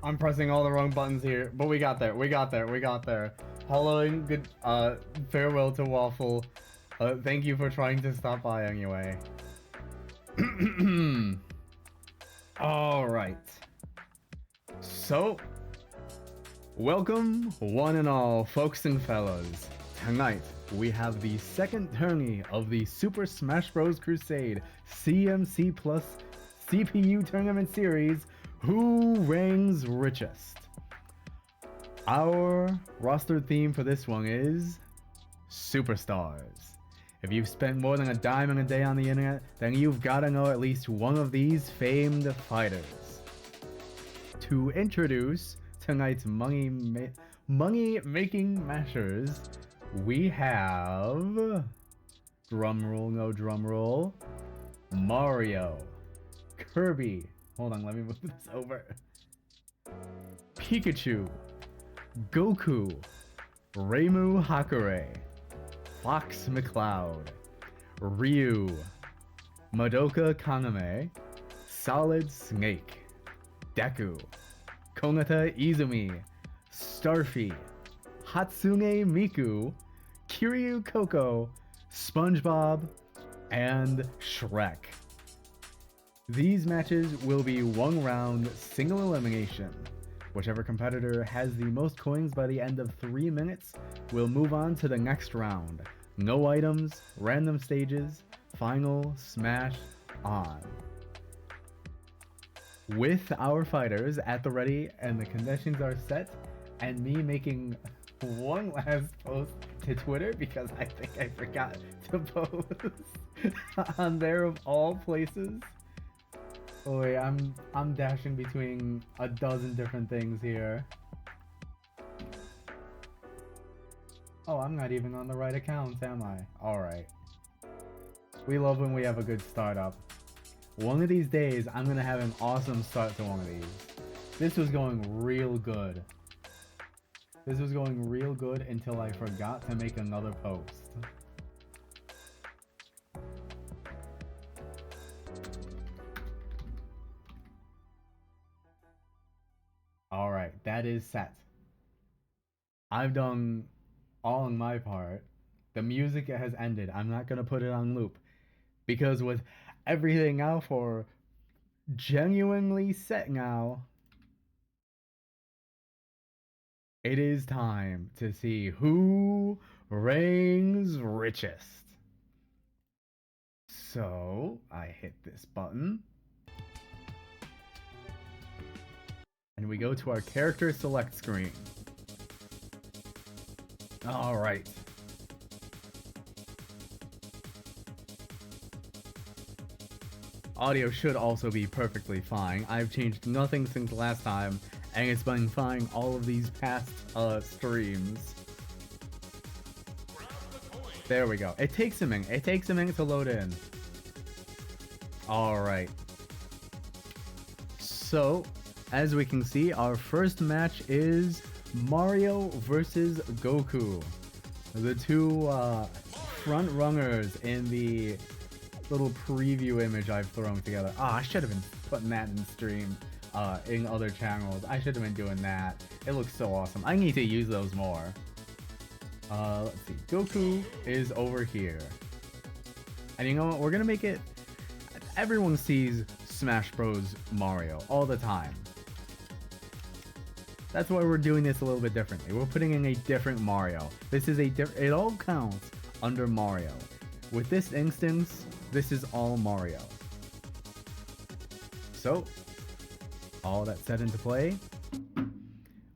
I'm pressing all the wrong buttons here, but we got there. Hello and good farewell to Waffle. Thank you for trying to stop by anyway. Alright. So, welcome one and all, folks and fellas. Tonight, we have the second tourney of the Super Smash Bros. Crusade CMC Plus CPU Tournament Series, Who Reigns Richest? Our roster theme for this one is Superstars. If you've spent more than a dime in a day on the internet, then you've gotta know at least one of these famed fighters. To introduce tonight's money-making mashers, we have... drumroll, no drumroll. Mario. Kirby. Hold on, let me move this over. Pikachu. Goku. Reimu Hakure. Fox McCloud. Ryu. Madoka Kaname. Solid Snake. Deku. Konata Izumi. Starfy. Hatsune Miku. Kiryu Koko. SpongeBob. And Shrek. These matches will be one round single elimination. Whichever competitor has the most coins by the end of 3 minutes will move on to the next round. No items, random stages, final smash on. With our fighters at the ready and the conditions are set, and me making one last post to Twitter because I think I forgot to post on there of all places. Oh wait, I'm dashing between a dozen different things here. Oh, I'm not even on the right account, am I? Alright. We love when we have a good startup. One of these days, I'm gonna have an awesome start to one of these. This was going real good. This was going real good until I forgot to make another post. Alright, that is set. I've done all on my part. The music has ended. I'm not gonna put it on loop. Because with everything now for genuinely set now, it is time to see who reigns richest. So, I hit this button. And we go to our character select screen. Alright. Audio should also be perfectly fine. I've changed nothing since last time, and it's been fine all of these past streams. There we go. It takes a minute. It takes a minute to load in. Alright. So, as we can see, our first match is Mario versus Goku. The two front runners in the little preview image I've thrown together. Ah, I should have been putting that in stream in other channels. I should have been doing that. It looks so awesome. I need to use those more. Let's see. Goku is over here. And you know what? We're gonna make it... Everyone sees Smash Bros. Mario all the time. That's why we're doing this a little bit differently. We're putting in a different Mario. This is a it all counts under Mario. With this instance, this is all Mario. So, all that set into play,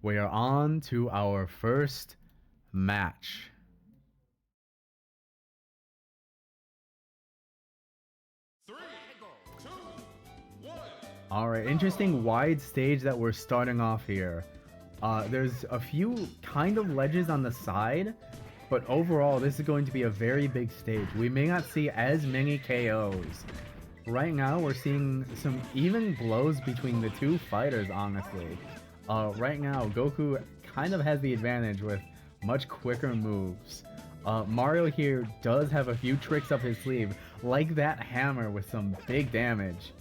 we are on to our first match. Alright, interesting wide stage that we're starting off here. There's a few kind of ledges on the side, but overall this is going to be a very big stage. We may not see as many KOs. Right now we're seeing some even blows between the two fighters, honestly. Right now Goku kind of has the advantage with much quicker moves. Mario here does have a few tricks up his sleeve, like that hammer with some big damage.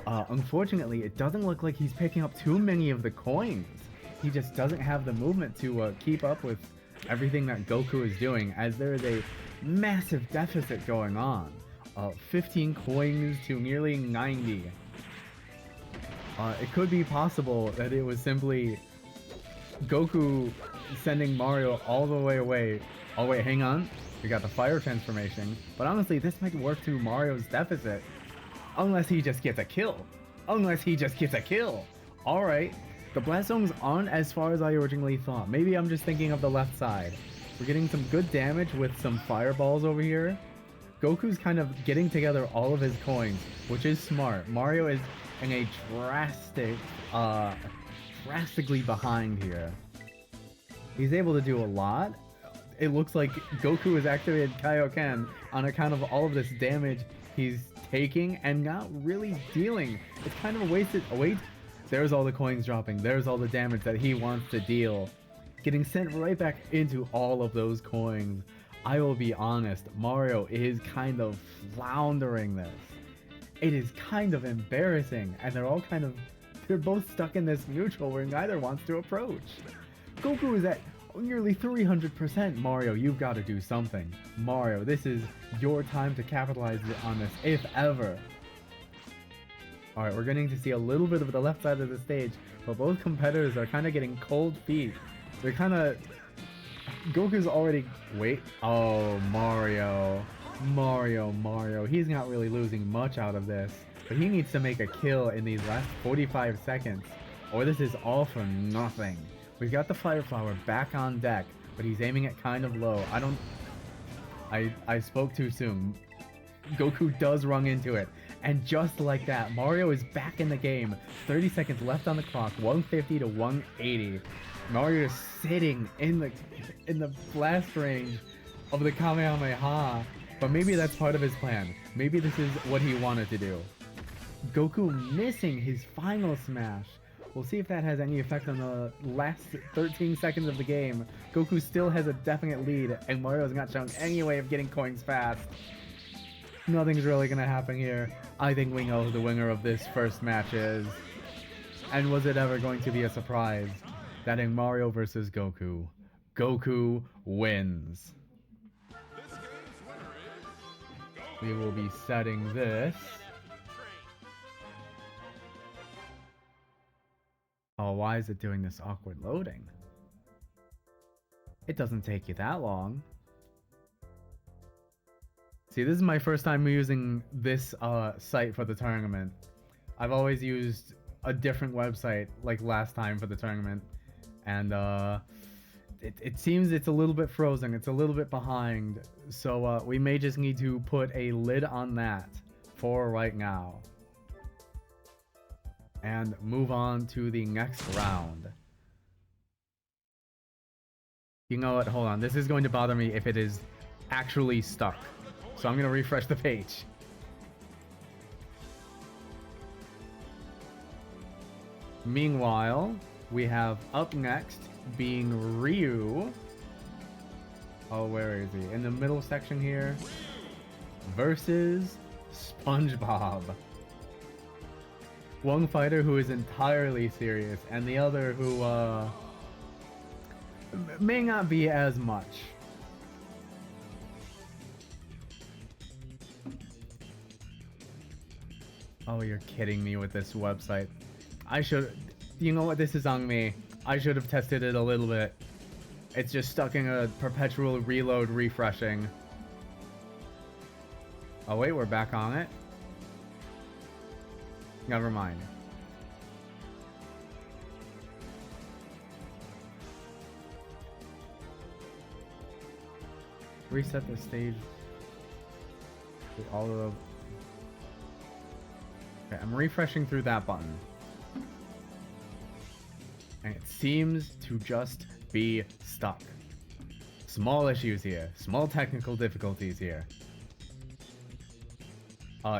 Unfortunately, it doesn't look like he's picking up too many of the coins. He just doesn't have the movement to keep up with everything that Goku is doing, as there is a massive deficit going on. 15 coins to nearly 90. It could be possible that it was simply Goku sending Mario all the way away. Oh wait, hang on. We got the fire transformation. But honestly, this might work to Mario's deficit. Unless he just gets a kill. Unless he just gets a kill. Alright. The blast zones aren't as far as I originally thought. Maybe I'm just thinking of the left side. We're getting some good damage with some fireballs over here. Goku's kind of getting together all of his coins, which is smart. Mario is in a drastically behind here. He's able to do a lot. It looks like Goku has activated Kaioken on account of all of this damage he's taking and not really dealing. It's kind of a wasted... Oh, wait. There's all the coins dropping. There's all the damage that he wants to deal. Getting sent right back into all of those coins. I will be honest, Mario is kind of floundering this. It is kind of embarrassing, and they're both stuck in this neutral where neither wants to approach. Goku is at nearly 300%. Mario, you've got to do something. Mario, this is your time to capitalize on this, if ever. Alright, we're getting to see a little bit of the left side of the stage, but both competitors are kind of getting cold feet. They're kind of... Goku's already... Wait. Oh, Mario. Mario. He's not really losing much out of this, but he needs to make a kill in these last 45 seconds, or this is all for nothing. We've got the Fire Flower back on deck, but he's aiming it kind of low. I spoke too soon. Goku does run into it, and just like that, Mario is back in the game. 30 seconds left on the clock, 150 to 180. Mario is sitting in the blast range of the Kamehameha, but maybe that's part of his plan. Maybe this is what he wanted to do. Goku missing his final smash. We'll see if that has any effect on the last 13 seconds of the game. Goku still has a definite lead, and Mario's not shown any way of getting coins fast. Nothing's really gonna happen here. I think we know who the winner of this first match is. And was it ever going to be a surprise that in Mario vs. Goku, Goku wins? We will be setting this. Oh, why is it doing this awkward loading? It doesn't take you that long. See, this is my first time using this site for the tournament. I've always used a different website like last time for the tournament. And it seems it's a little bit frozen. It's a little bit behind. So we may just need to put a lid on that for right now. And move on to the next round. You know what? Hold on. This is going to bother me if it is actually stuck. So I'm going to refresh the page. Meanwhile, we have up next being Ryu. Oh, where is he? In the middle section here. Versus SpongeBob. One fighter who is entirely serious, and the other who may not be as much. Oh, you're kidding me with this website. I should... You know what? This is on me. I should have tested it a little bit. It's just stuck in a perpetual reload refreshing. Oh wait, we're back on it? Never mind. Reset the stage with all of the... Okay, I'm refreshing through that button. And it seems to just be stuck. Small issues here. Small technical difficulties here.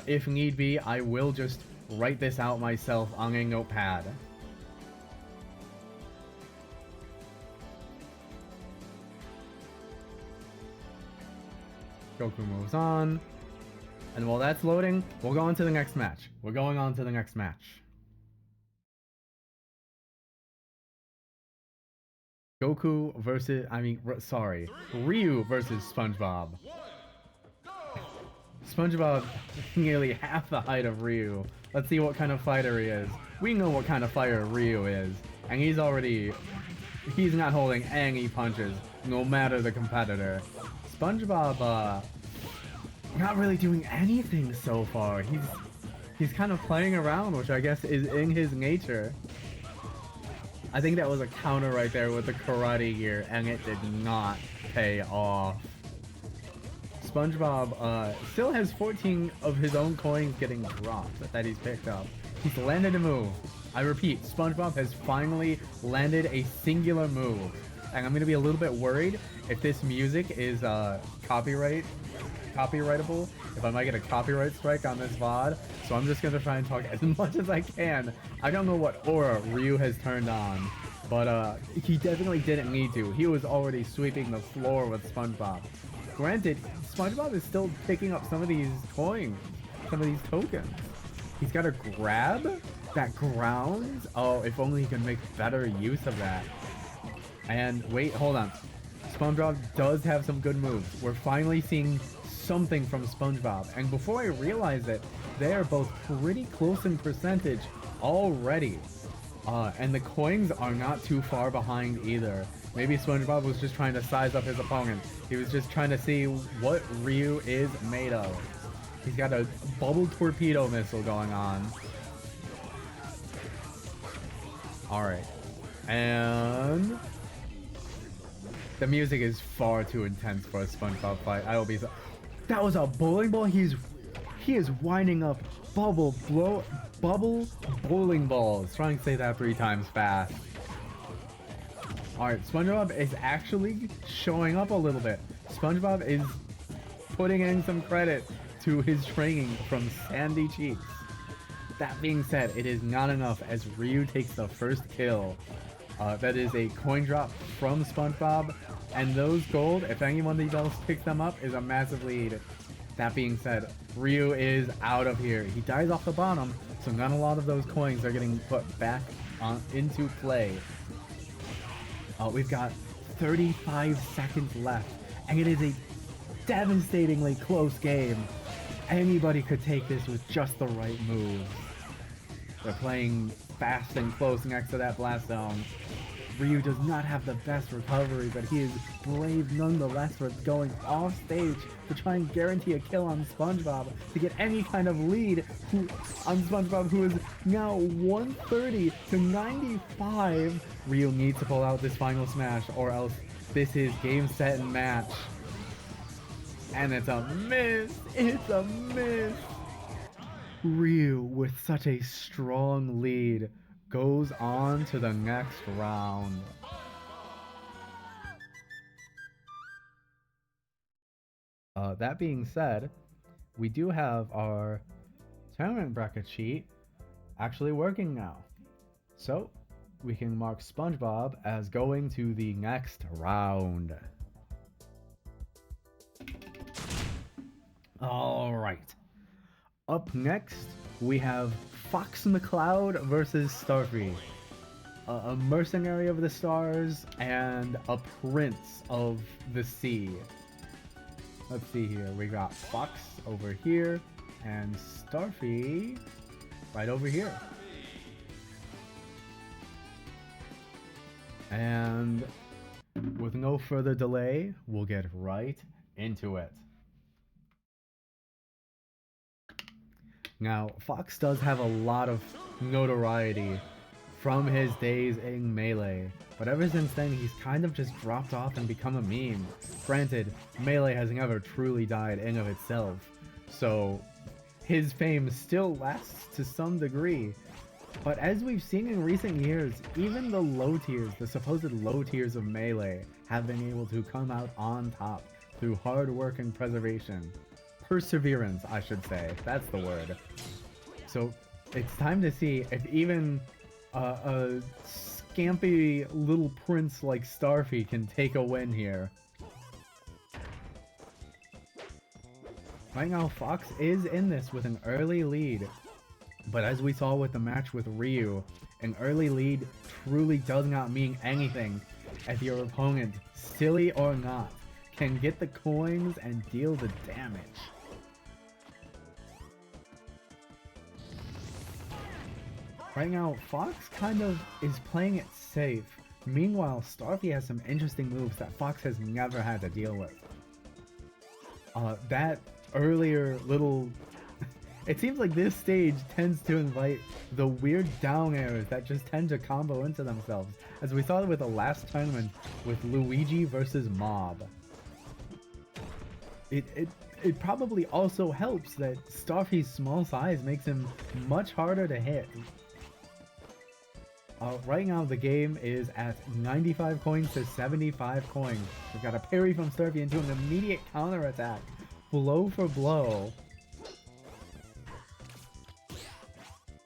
If need be, I will just write this out myself on a notepad. Goku moves on. And while that's loading, we'll go on to the next match. We're going on to the next match. Goku versus, Ryu versus SpongeBob. SpongeBob nearly half the height of Ryu. Let's see what kind of fighter he is. We know what kind of fighter Ryu is. And he's not holding any punches, no matter the competitor. SpongeBob, not really doing anything so far. He's kind of playing around, which I guess is in his nature. I think that was a counter right there with the karate gear, and it did not pay off. SpongeBob still has 14 of his own coins getting dropped that he's picked up. He's landed a move. I repeat, SpongeBob has finally landed a singular move. And I'm going to be a little bit worried if this music is copyrightable, if I might get a copyright strike on this VOD. So I'm just going to try and talk as much as I can. I don't know what aura Ryu has turned on, but he definitely didn't need to. He was already sweeping the floor with SpongeBob. Granted, SpongeBob is still picking up some of these coins, some of these tokens. He's got to grab that ground. Oh, if only he can make better use of that. And wait, hold on. SpongeBob does have some good moves. We're finally seeing something from SpongeBob. And before I realize it, they are both pretty close in percentage already. And the coins are not too far behind either. Maybe SpongeBob was just trying to size up his opponent. He was just trying to see what Ryu is made of. He's got a bubble torpedo missile going on. Alright. And the music is far too intense for a SpongeBob fight. I will be so... That was a bowling ball? He is winding up bubble bowling balls. Try and say that 3 times fast. Alright, SpongeBob is actually showing up a little bit. SpongeBob is putting in some credit to his training from Sandy Cheeks. That being said, it is not enough as Ryu takes the first kill. That is a coin drop from SpongeBob, and those gold, if anyone else picks them up, is a massive lead. That being said, Ryu is out of here. He dies off the bottom, so not a lot of those coins are getting put back into play. We've got 35 seconds left, and it is a devastatingly close game. Anybody could take this with just the right moves. They're playing fast and close next to that blast zone. Ryu does not have the best recovery, but he is brave nonetheless for going off stage to try and guarantee a kill on SpongeBob to get any kind of lead on SpongeBob, who is now 130 to 95. Ryu needs to pull out this final smash, or else this is game, set, and match. And it's a miss! It's a miss! Ryu, with such a strong lead, goes on to the next round. That being said, we do have our tournament bracket sheet actually working now. So, we can mark SpongeBob as going to the next round. Alright. Up next, we have Fox McCloud versus Starfy. A mercenary of the stars and a prince of the sea. Let's see here. We got Fox over here and Starfy right over here. And with no further delay, we'll get right into it. Now, Fox does have a lot of notoriety from his days in Melee, but ever since then he's kind of just dropped off and become a meme. Granted, Melee has never truly died in of itself, so his fame still lasts to some degree. But as we've seen in recent years, even the low tiers, the supposed low tiers of Melee, have been able to come out on top through hard work and preservation. Perseverance, I should say. That's the word. So it's time to see if even a scampy little prince like Starfy can take a win here. Right now, Fox is in this with an early lead. But as we saw with the match with Ryu, an early lead truly does not mean anything if your opponent, silly or not, can get the coins and deal the damage. Right now, Fox kind of is playing it safe. Meanwhile, Starfy has some interesting moves that Fox has never had to deal with. That earlier little... It seems like this stage tends to invite the weird down airs that just tend to combo into themselves, as we saw with the last tournament with Luigi versus Mob. It probably also helps that Starfy's small size makes him much harder to hit. Right now the game is at 95 coins to 75 coins. We've got a parry from Starfy into an immediate counter attack. Blow for blow.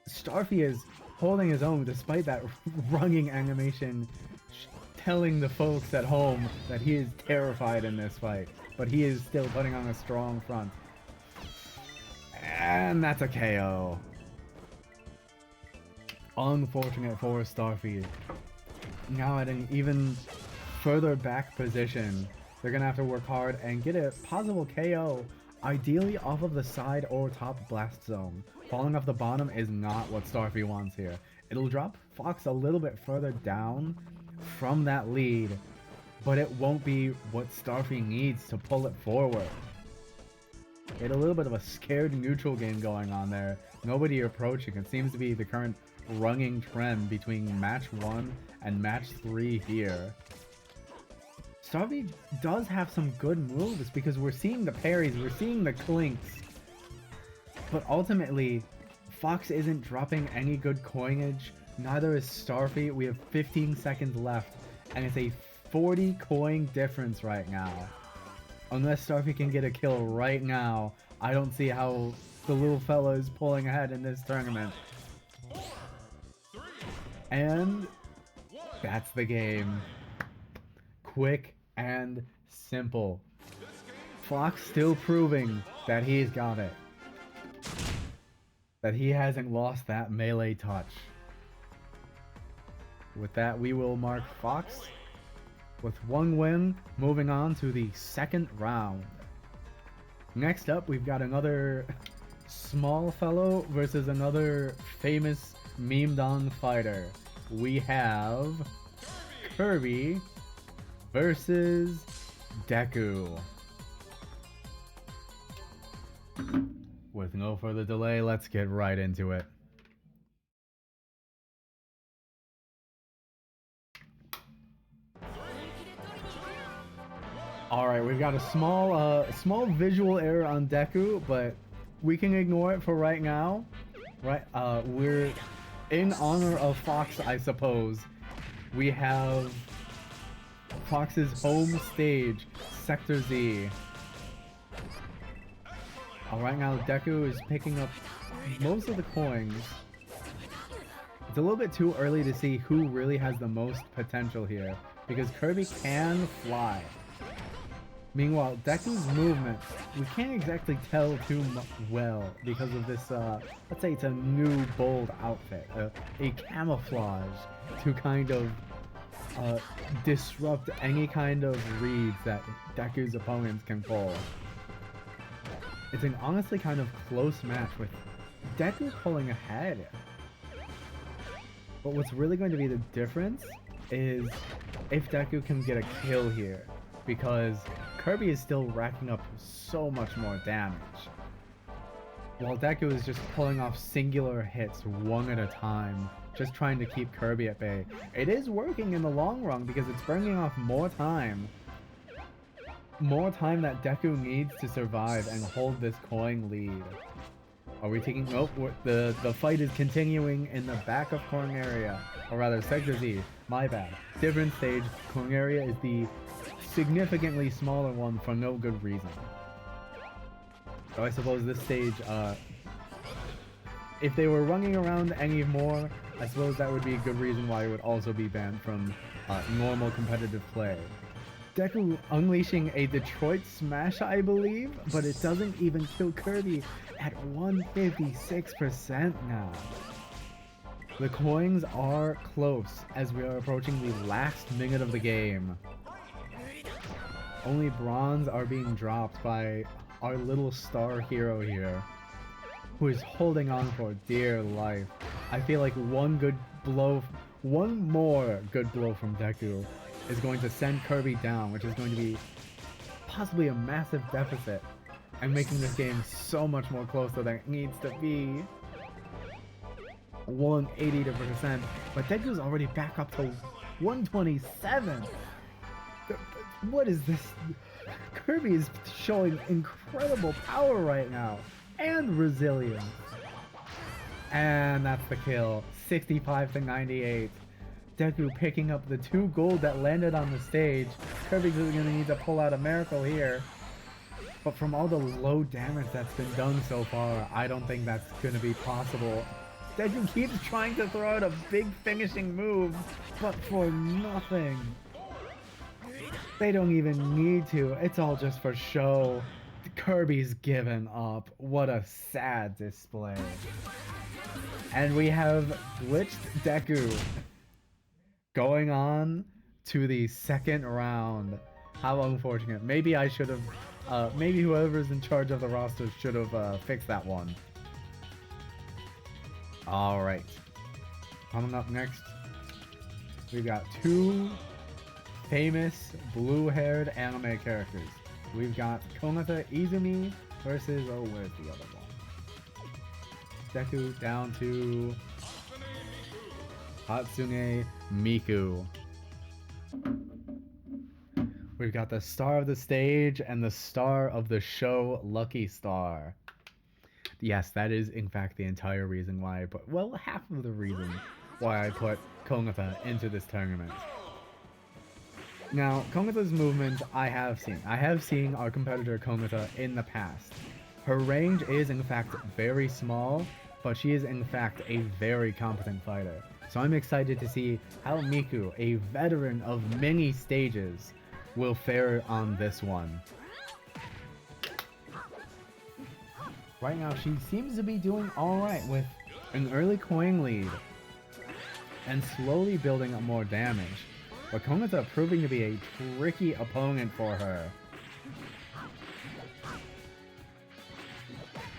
Starfy is holding his own despite that runging animation telling the folks at home that he is terrified in this fight. But he is still putting on a strong front. And that's a KO. Unfortunate for Starfy. Now at an even further back position, they're gonna have to work hard and get a possible KO, ideally off of the side or top blast zone. Falling off the bottom is not what Starfy wants here. It'll drop Fox a little bit further down from that lead, but it won't be what Starfy needs to pull it forward. Get a little bit of a scared neutral game going on there. Nobody approaching. It seems to be the current runging trend between match 1 and match 3 here. Starfy does have some good moves because we're seeing the parries, we're seeing the clinks. But ultimately, Fox isn't dropping any good coinage, neither is Starfy. We have 15 seconds left, and it's a 40 coin difference right now. Unless Starfy can get a kill right now, I don't see how the little fella is pulling ahead in this tournament. And that's the game. Quick and simple. Fox still proving that he's got it. That he hasn't lost that melee touch. With that, we will mark Fox with 1 win, moving on to the second round. Next up, we've got another small fellow versus another famous memed on fighter. We have Kirby versus Deku. With no further delay, let's get right into it. Alright, we've got a small visual error on Deku, but we can ignore it for right now. Right, we're in honor of Fox, I suppose. We have Fox's home stage, Sector Z. Right now, Deku is picking up most of the coins. It's a little bit too early to see who really has the most potential here, because Kirby can fly. Meanwhile, Deku's movement, we can't exactly tell too well because of this, let's say it's a new bold outfit, a camouflage to kind of disrupt any kind of reads that Deku's opponents can pull. It's an honestly kind of close match with Deku pulling ahead. But what's really going to be the difference is if Deku can get a kill here, because Kirby is still racking up so much more damage, while Deku is just pulling off singular hits one at a time, just trying to keep Kirby at bay. It is working in the long run because it's bringing off more time that Deku needs to survive and hold this coin lead. Are we taking... Oh, the fight is continuing in the back of Corneria, or rather Sector Z, my bad. Different stage, Corneria is the significantly smaller one for no good reason. So I suppose this stage, if they were running around any more, I suppose that would be a good reason why it would also be banned from normal competitive play. Deku unleashing a Detroit Smash, I believe, but it doesn't even kill Kirby at 156% now. The coins are close as we are approaching the last minute of the game. Only bronze are being dropped by our little star hero here, who is holding on for dear life. I feel like one more good blow from Deku is going to send Kirby down, which is going to be possibly a massive deficit and making this game so much more closer than it needs to be. 180%, but Deku's already back up to 127. What is this? Kirby is showing incredible power right now and resilience. And that's the kill. 65-98. Deku picking up the 2 gold that landed on the stage. Kirby's going to need to pull out a miracle here. But from all the low damage that's been done so far, I don't think that's going to be possible. Deku keeps trying to throw out a big finishing move, but for nothing. They don't even need to. It's all just for show. Kirby's given up. What a sad display. And we have glitched Deku going on to the second round. How unfortunate. Maybe I should have, maybe whoever's in charge of the roster should have fixed that one. Alright. Coming up next, we've got 2 famous blue-haired anime characters. We've got Konata Izumi versus, oh, where's the other one? Deku down to Hatsune Miku. We've got the star of the stage and the star of the show, Lucky Star. Yes, that is in fact the entire reason why I put, well, half of the reason why I put Konata into this tournament. Now, Konata's movements I have seen. I have seen our competitor Konata in the past. Her range is in fact very small, but she is in fact a very competent fighter. So I'm excited to see how Miku, a veteran of many stages, will fare on this one. Right now, she seems to be doing alright with an early coin lead and slowly building up more damage. But Konata proving to be a tricky opponent for her.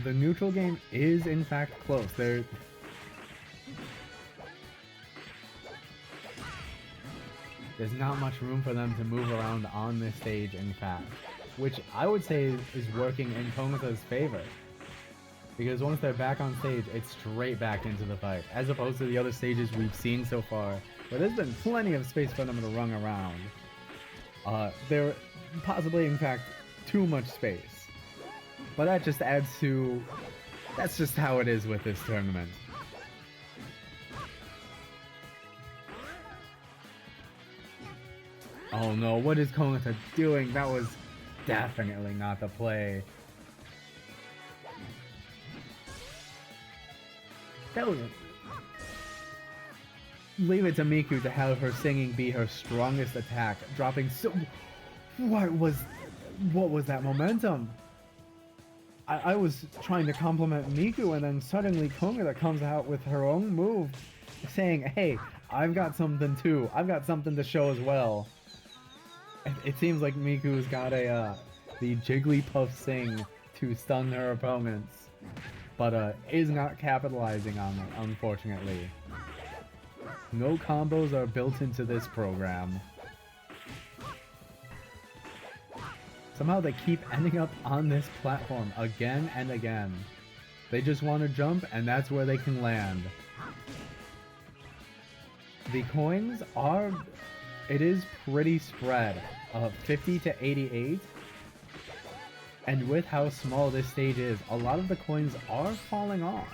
The neutral game is in fact close. There's not much room for them to move around on this stage, in fact, which I would say is working in Konata's favor. Because once they're back on stage, it's straight back into the fight, as opposed to the other stages we've seen so far, where there's been plenty of space for them to run around. There possibly, in fact, too much space. But that just adds to... that's just how it is with this tournament. Oh no, what is Konata doing? That was definitely not the play. That was... leave it to Miku to have her singing be her strongest attack, dropping so... What was that momentum? I was trying to compliment Miku, and then suddenly Konata comes out with her own move, saying, hey, I've got something too. I've got something to show as well. It seems like Miku's got the Jigglypuff sing to stun her opponents, but is not capitalizing on it, unfortunately. No combos are built into this program. Somehow they keep ending up on this platform again and again. They just want to jump, and that's where they can land. The coins are... it is pretty spread. 50 to 88. And with how small this stage is, a lot of the coins are falling off.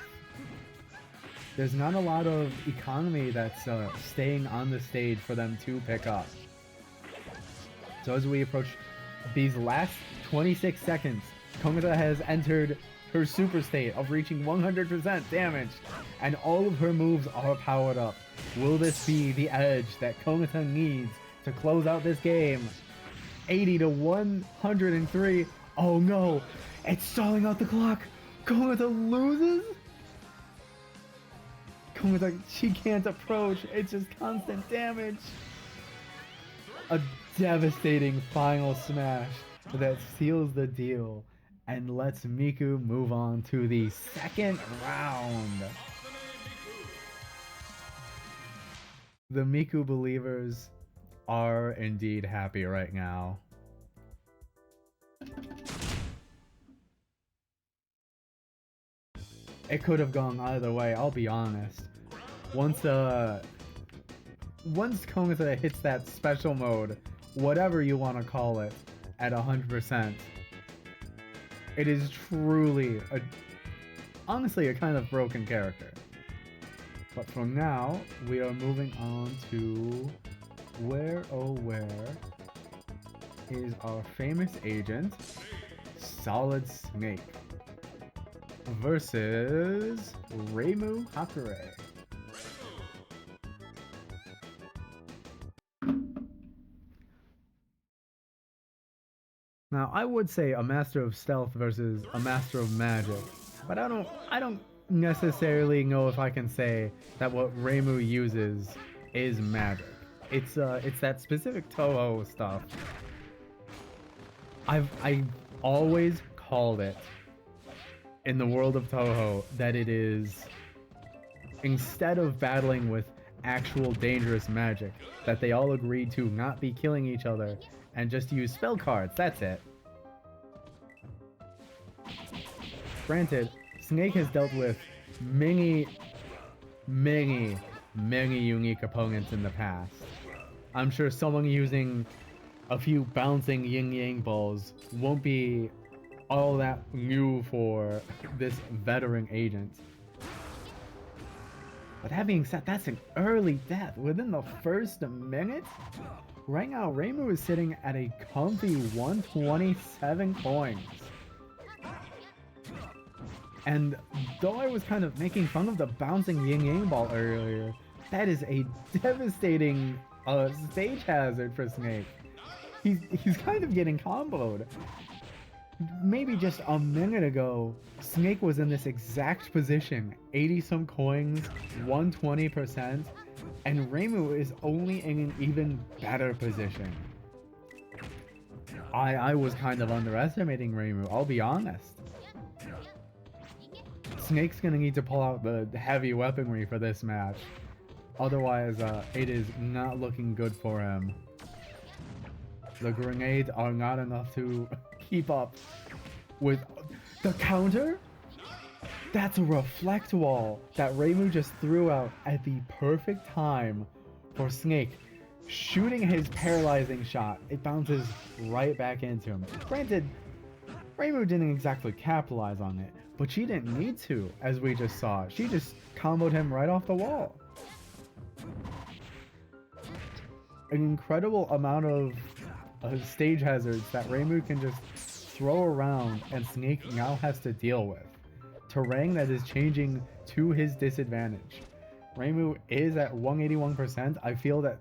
There's not a lot of economy that's staying on the stage for them to pick up. So as we approach these last 26 seconds, Konata has entered her super state of reaching 100% damage, and all of her moves are powered up. Will this be the edge that Konata needs to close out this game? 80 to 103. Oh no, it's stalling out the clock. Komuta loses? Komuta, she can't approach. It's just constant damage. A devastating final smash that seals the deal and lets Miku move on to the second round. The Miku believers are indeed happy right now. It could have gone either way, I'll be honest. Once Komuta hits that special mode, whatever you want to call it, at 100%, it is truly, honestly, a kind of broken character. But for now, we are moving on to where is our famous agent, Solid Snake, versus Reimu Hakure. Now, I would say a Master of Stealth versus a Master of Magic, but I don't necessarily know if I can say that what Reimu uses is magic. It's that specific Toho stuff. I've always called it in the world of Toho that it is, instead of battling with actual dangerous magic, that they all agreed to not be killing each other and just use spell cards. That's it. Granted, Snake has dealt with many unique opponents in the past. I'm sure someone using a few bouncing yin-yang balls won't be all that new for this veteran agent. But that being said, that's an early death within the first minute. Right now, Reimu is sitting at a comfy 127 coins. And though I was kind of making fun of the bouncing yin-yang ball earlier, that is a devastating stage hazard for Snake. He's kind of getting comboed. Maybe just a minute ago, Snake was in this exact position, 80 some coins, 120%, and Reimu is only in an even better position. I was kind of underestimating Reimu, I'll be honest. Snake's gonna need to pull out the heavy weaponry for this match. Otherwise, it is not looking good for him. The grenades are not enough to keep up with the counter. That's a reflect wall that Reimu just threw out at the perfect time for Snake. Shooting his paralyzing shot, it bounces right back into him. Granted, Reimu didn't exactly capitalize on it, but she didn't need to, as we just saw. She just comboed him right off the wall. An incredible amount of stage hazards that Reimu can just throw around and Snake now has to deal with. Terrain that is changing to his disadvantage. Reimu is at 181%. I feel that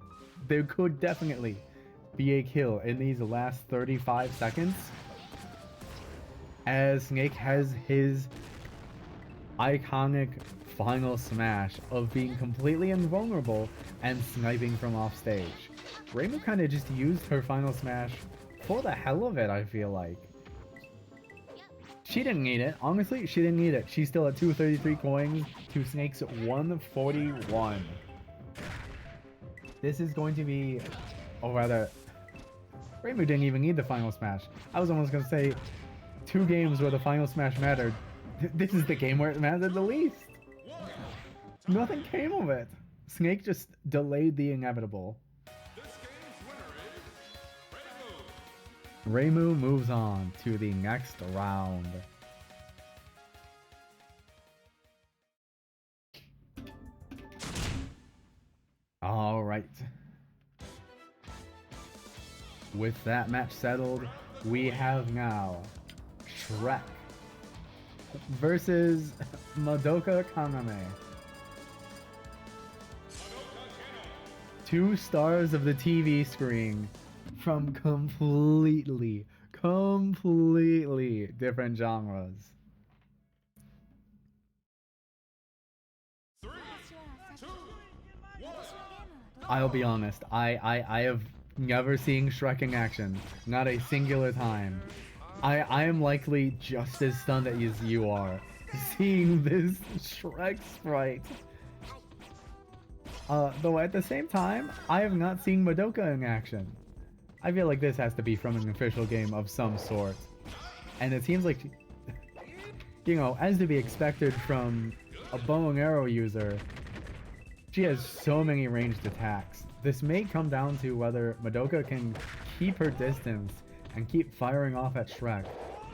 there could definitely be a kill in these last 35 seconds, as Snake has his iconic final smash of being completely invulnerable and sniping from off stage. Reimu kind of just used her final smash for the hell of it, I feel like. She didn't need it. Honestly, she didn't need it. She's still at 233 coins to Snake's 141. This is going to be, or rather, Reimu didn't even need the final smash. I was almost going to say 2 games where the final smash mattered. This is the game where it mattered the least. Nothing came of it. Snake just delayed the inevitable. Reimu moves on to the next round. All right. With that match settled, we have now Shrek versus Madoka Kaname. 2 stars of the TV screen from completely different genres. I'll be honest, I have never seen Shrek in action. Not a singular time. I am likely just as stunned as you are seeing this Shrek sprite. Though at the same time, I have not seen Madoka in action. I feel like this has to be from an official game of some sort. And it seems like, you know, as to be expected from a bow and arrow user, she has so many ranged attacks. This may come down to whether Madoka can keep her distance and keep firing off at Shrek,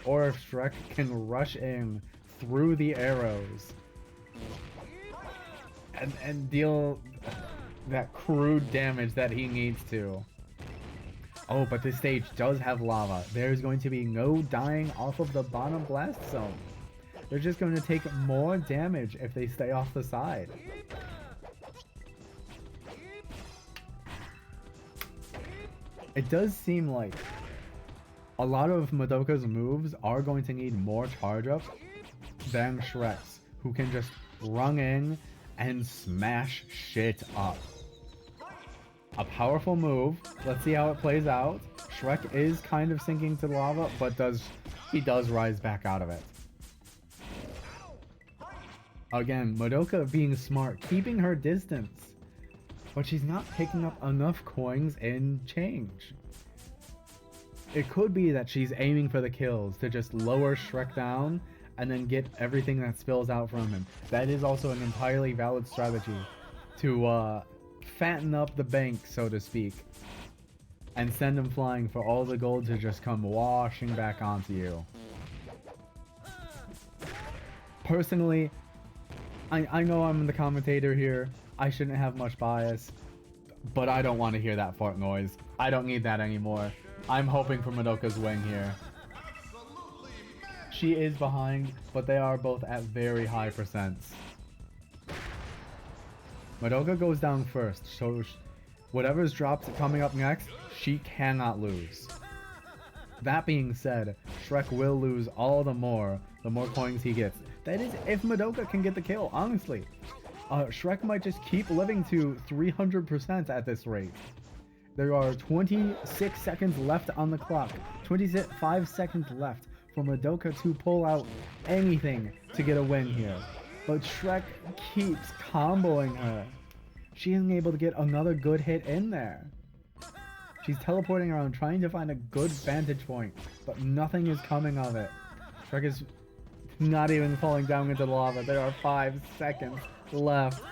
or if Shrek can rush in through the arrows and deal that crude damage that he needs to. Oh, but this stage does have lava. There's going to be no dying off of the bottom blast zone. They're just going to take more damage if they stay off the side. It does seem like a lot of Madoka's moves are going to need more charge up than Shrek's, who can just run in and smash shit up. A powerful move. Let's see how it plays out. Shrek is kind of sinking to lava, but he does rise back out of it. Again, Madoka being smart, keeping her distance, but she's not picking up enough coins in change. It could be that she's aiming for the kills to just lower Shrek down and then get everything that spills out from him. That is also an entirely valid strategy to fatten up the bank, so to speak, and send him flying for all the gold to just come washing back onto you. Personally, I know I'm the commentator here. I shouldn't have much bias, but I don't want to hear that fart noise. I don't need that anymore. I'm hoping for Madoka's wing here. She is behind, but they are both at very high percents. Madoka goes down first, so whatever's dropped coming up next, she cannot lose. That being said, Shrek will lose all the more coins he gets. That is, if Madoka can get the kill, honestly. Shrek might just keep living to 300% at this rate. There are 26 seconds left on the clock. 25 seconds left for Madoka to pull out anything to get a win here. But Shrek keeps comboing her. She isn't able to get another good hit in there. She's teleporting around trying to find a good vantage point, but nothing is coming of it. Shrek is not even falling down into the lava. There are 5 seconds left.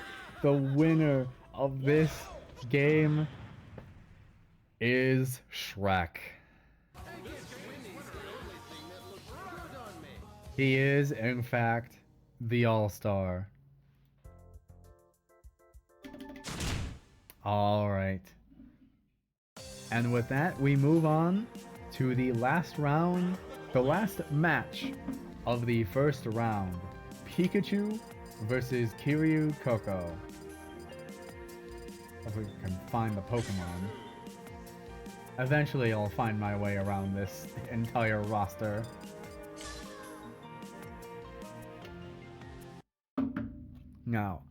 The winner of this game is Shrek. He is, in fact, the All-Star. Alright. And with that, we move on to the last round, the last match of the first round. Pikachu versus Kiryu Coco. If we can find the Pokemon. Eventually I'll find my way around this entire roster. Now,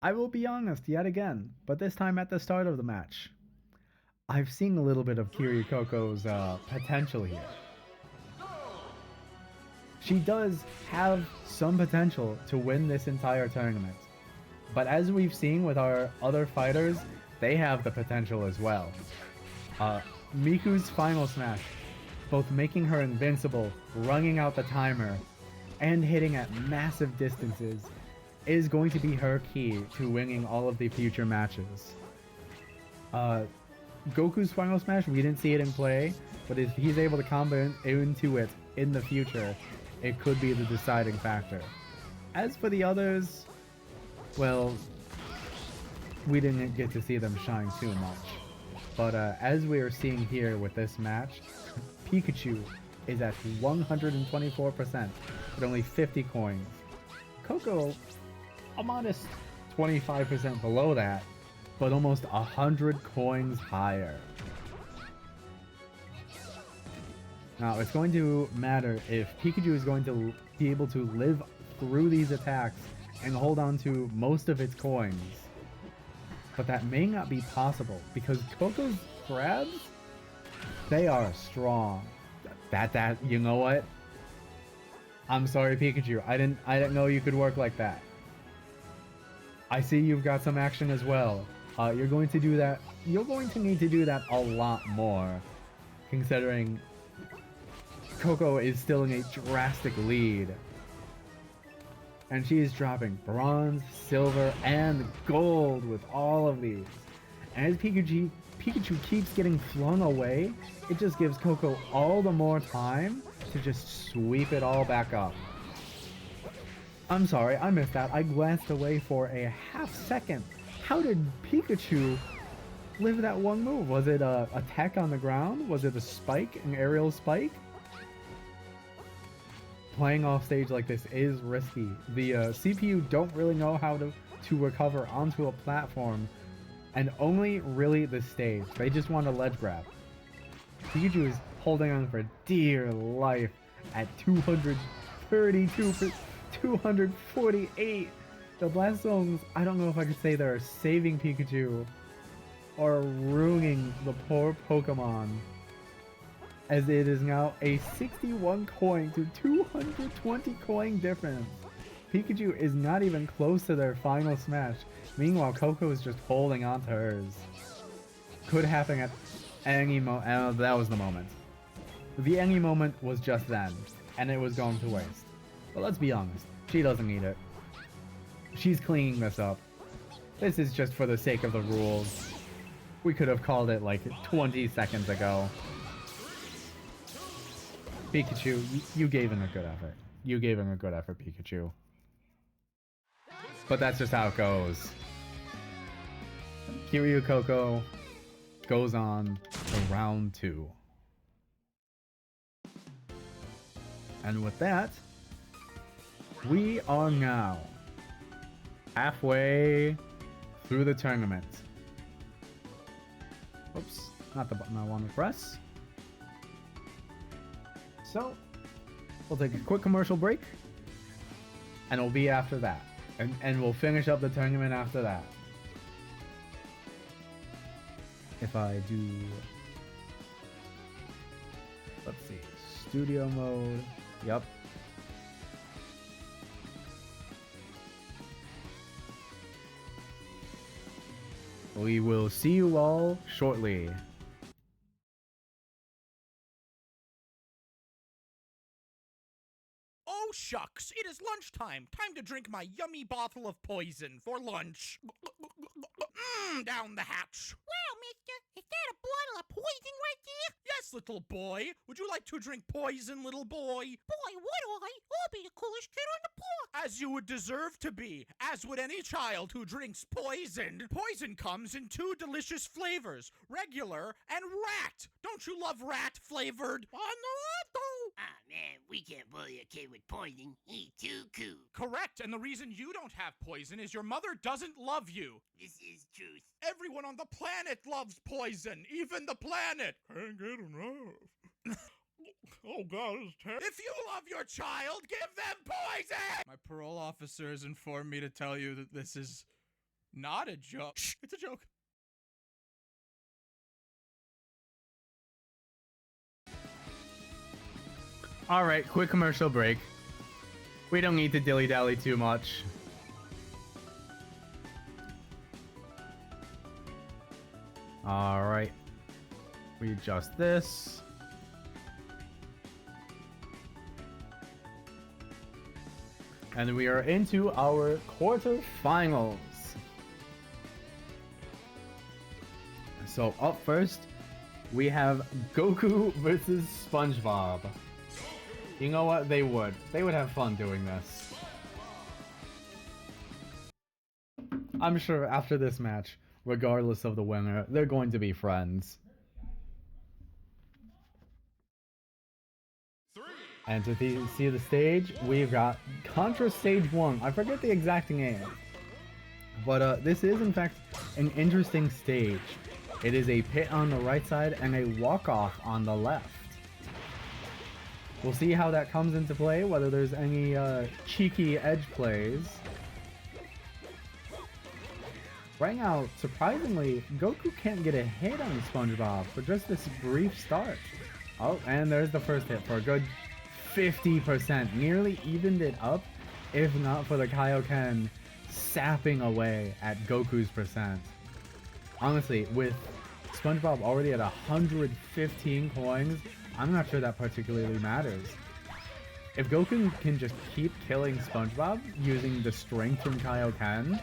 I will be honest yet again, but this time at the start of the match, I've seen a little bit of Kiryu Coco's potential here. She does have some potential to win this entire tournament, but as we've seen with our other fighters, they have the potential as well. Miku's final smash, both making her invincible, running out the timer, and hitting at massive distances, is going to be her key to winning all of the future matches. Goku's final smash, we didn't see it in play, but if he's able to combo into it in the future, it could be the deciding factor. As for the others, well, we didn't get to see them shine too much. But as we are seeing here with this match, Pikachu is at 124% with only 50 coins. Coco, a modest 25% below that, but almost 100 coins higher. Now, it's going to matter if Pikachu is going to be able to live through these attacks and hold on to most of its coins. But that may not be possible because Coco's crabs, they are strong. You know what? I'm sorry, Pikachu. I didn't know you could work like that. I see you've got some action as well. You're going to do that. You're going to need to do that a lot more, considering Coco is still in a drastic lead. And she is dropping bronze, silver, and gold with all of these. And as Pikachu keeps getting flung away, it just gives Coco all the more time to just sweep it all back up. I'm sorry, I missed that. I glanced away for a half second. How did Pikachu live that one move? Was it a attack on the ground? Was it a spike, an aerial spike? Playing off stage like this is risky. The CPU don't really know how to recover onto a platform, and only really the stage. They just want a ledge grab. Pikachu is holding on for dear life at 248. The Blast Zones, I don't know if I could say they're saving Pikachu or ruining the poor Pokemon, as it is now a 61 coin to 220 coin difference. Pikachu is not even close to their final smash. Meanwhile, Coco is just holding on to hers. Could happen at any moment. That was the moment. The any moment was just then, and it was going to waste. But let's be honest, she doesn't need it. She's cleaning this up. This is just for the sake of the rules. We could have called it like 20 seconds ago. Pikachu, you gave him a good effort. You gave him a good effort, Pikachu. But that's just how it goes. Kiryu Coco goes on to round 2. And with that, we are now halfway through the tournament. Oops, not the button I want to press. So, we'll take a quick commercial break, and it'll be after that. And we'll finish up the tournament after that. If I do... Let's see. Studio mode. Yep. We will see you all shortly. Oh shucks, it is lunchtime. Time to drink my yummy bottle of poison for lunch. Down the hatch. Wow, mister, is that a bottle of poison right there? Yes, little boy. Would you like to drink poison, little boy? Boy, would I? I'll be the coolest kid on the block. As you would deserve to be, as would any child who drinks poison. Poison comes in 2 delicious flavors, regular and rat. Don't you love rat flavored? Ah, man, we can't bully a kid with poison. He's too cool. Correct, and the reason you don't have poison is your mother doesn't love you. This is truth. Everyone on the planet loves poison, even the planet. Can't get enough. Oh God, it's terrible. If you love your child, give them poison! My parole officer has informed me to tell you that this is not a joke. Shh, it's a joke. Alright, quick commercial break. We don't need to dilly-dally too much. Alright. We adjust this. And we are into our quarterfinals. So up first, we have Goku versus SpongeBob. You know what? They would have fun doing this. I'm sure after this match, regardless of the winner, they're going to be friends. And to see the stage, we've got Contra Stage 1. I forget the exact name. But this is in fact an interesting stage. It is a pit on the right side and a walk-off on the left. We'll see how that comes into play, whether there's any cheeky edge plays. Right now, surprisingly, Goku can't get a hit on SpongeBob for just this brief start. Oh, and there's the first hit for a good 50%. Nearly evened it up, if not for the Kaioken sapping away at Goku's percent. Honestly, with SpongeBob already at 115 coins, I'm not sure that particularly matters. If Goku can just keep killing SpongeBob using the strength from Kaioken,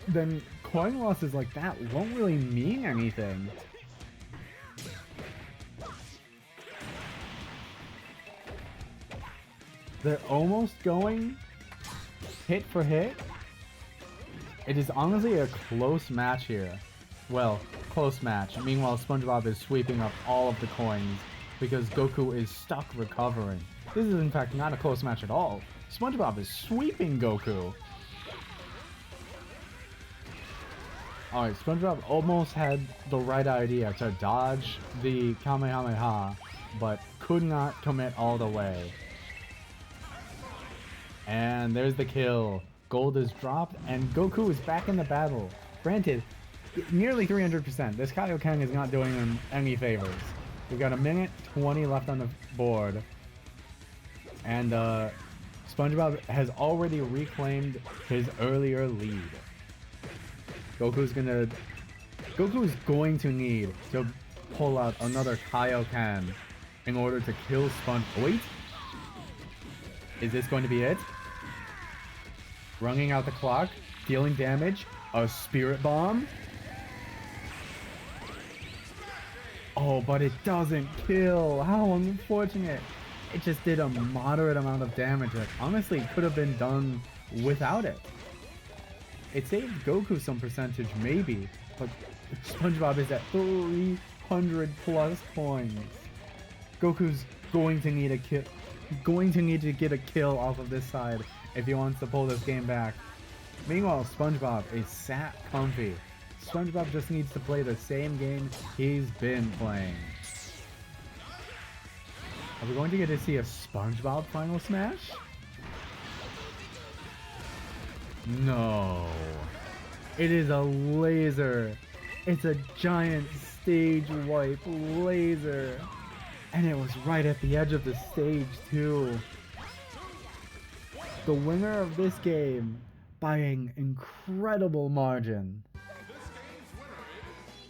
then coin losses like that won't really mean anything. They're almost going hit for hit. It is honestly a close match here. Well, close match. Meanwhile, SpongeBob is sweeping up all of the coins because Goku is stuck recovering. This is in fact not a close match at all. SpongeBob is sweeping Goku. Alright, SpongeBob almost had the right idea to dodge the Kamehameha, but could not commit all the way. And there's the kill. Gold is dropped, and Goku is back in the battle. Granted, nearly 300%. This Kaioken is not doing him any favors. We've got a minute 20 left on the board. And SpongeBob has already reclaimed his earlier lead. Goku's going to need to pull out another Kaioken in order to kill Wait! Is this going to be it? Running out the clock, dealing damage, a spirit bomb. Oh, but it doesn't kill. How unfortunate. It just did a moderate amount of damage that honestly could have been done without it. It saved Goku some percentage, maybe, but SpongeBob is at 300 plus coins. Goku's going to need a kill. Going to need to get a kill off of this side if he wants to pull this game back. Meanwhile, SpongeBob is sat comfy. SpongeBob just needs to play the same game he's been playing. Are we going to get to see a SpongeBob final smash? No. It is a laser. It's a giant stage wipe laser. And it was right at the edge of the stage too. The winner of this game, by an incredible margin,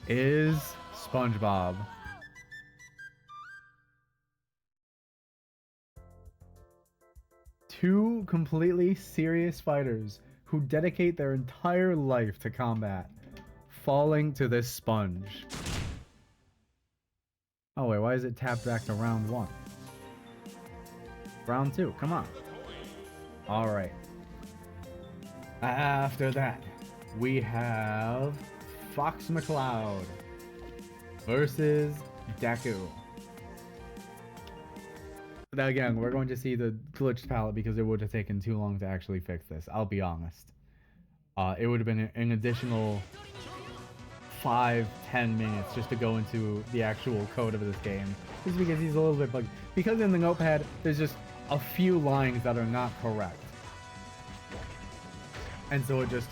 is SpongeBob. Two completely serious fighters who dedicate their entire life to combat, falling to this sponge. Oh wait, why is it tapped back to round 1? Round 2, come on. Alright. After that, we have Fox McCloud versus Deku. Now again, we're going to see the glitched palette because it would have taken too long to actually fix this. I'll be honest. It would have been an additional 5-10 minutes just to go into the actual code of this game. Just because he's a little bit bugged. Because in the notepad, there's just a few lines that are not correct. And so it just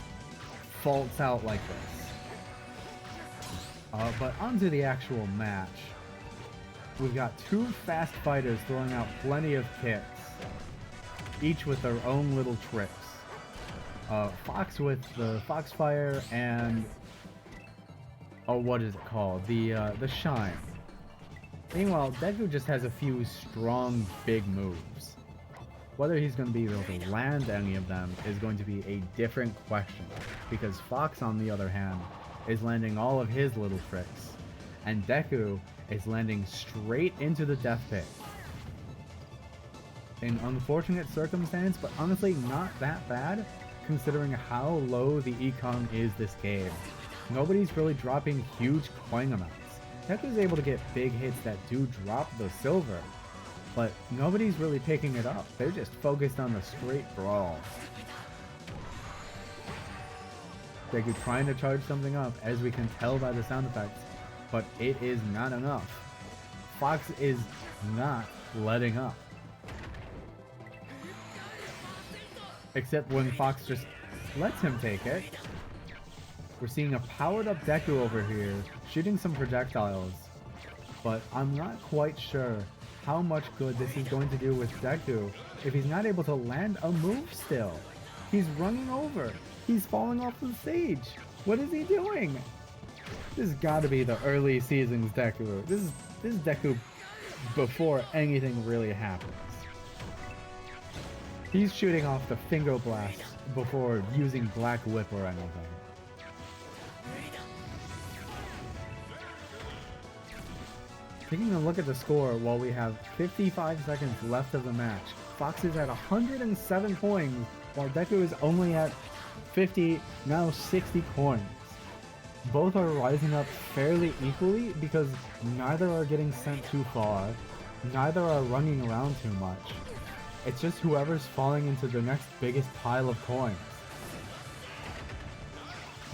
faults out like this. But onto the actual match. We've got two fast fighters throwing out plenty of kicks, each with their own little tricks. Fox with the Foxfire and what is it called? The Shine. Meanwhile, Deku just has a few strong, big moves. Whether he's going to be able to land any of them is going to be a different question, because Fox, on the other hand, is landing all of his little tricks, and Deku is landing straight into the death pit. An unfortunate circumstance, but honestly not that bad, considering how low the econ is this game. Nobody's really dropping huge coin amounts. Deku's able to get big hits that do drop the silver, but nobody's really picking it up. They're just focused on the straight brawl. Deku trying to charge something up, as we can tell by the sound effects, but it is not enough. Fox is not letting up. Except when Fox just lets him take it. We're seeing a powered up Deku over here, shooting some projectiles. But I'm not quite sure how much good this is going to do with Deku if he's not able to land a move still. He's running over. He's falling off the stage. What is he doing? This has got to be the early seasons Deku. This is Deku before anything really happens. He's shooting off the finger blast before using Black Whip or anything. Taking a look at the score while we have 55 seconds left of the match. Fox is at 107 coins while Deku is only at 50, now 60 coins. Both are rising up fairly equally because neither are getting sent too far, neither are running around too much. It's just whoever's falling into the next biggest pile of coins.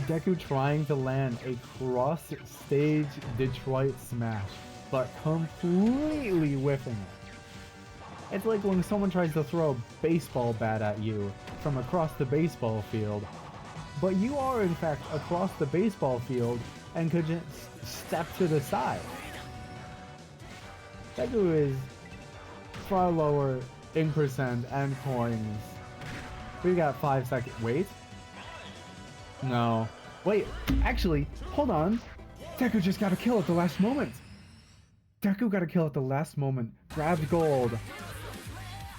Deku trying to land a cross-stage Detroit smash, but completely whiffing it. It's like when someone tries to throw a baseball bat at you from across the baseball field, but you are in fact across the baseball field and could just step to the side. Deku is far lower in percent and coins. We got 5 seconds. Wait. No. Wait, actually, hold on. Deku just got a kill at the last moment. Deku got a kill at the last moment, grabbed gold,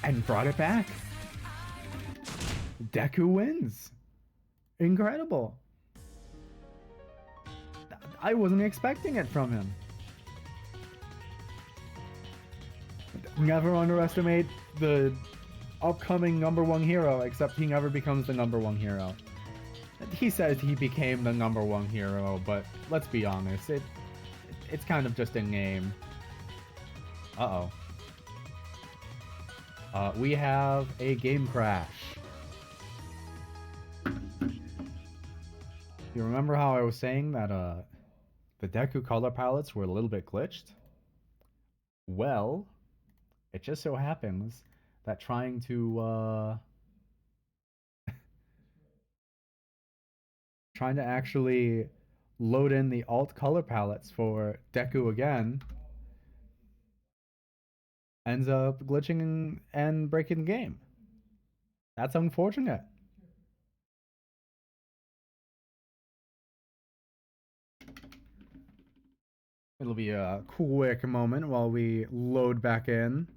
and brought it back. Deku wins. Incredible. I wasn't expecting it from him. Never underestimate the upcoming #1 hero, except he never becomes the #1 hero. He says he became the #1 hero, but let's be honest, it's kind of just a name. Uh-oh. We have a game crash. You remember how I was saying that the Deku color palettes were a little bit glitched? Well, it just so happens that trying to actually load in the alt color palettes for Deku again ends up glitching and breaking the game. That's unfortunate. It'll be a quick moment while we load back in.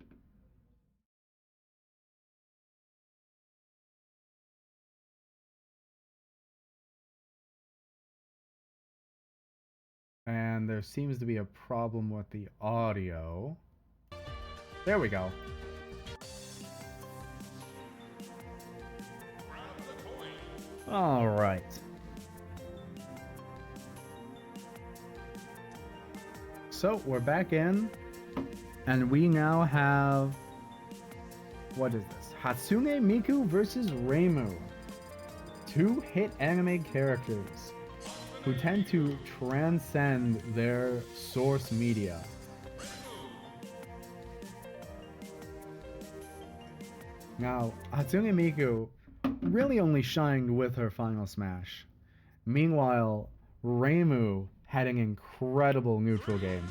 And there seems to be a problem with the audio. There we go. All right. So we're back in, and we now have, what is this? Hatsune Miku versus Reimu. 2 hit anime characters who tend to transcend their source media. Now, Hatsune Miku really only shined with her final smash. Meanwhile, Reimu had an incredible neutral game.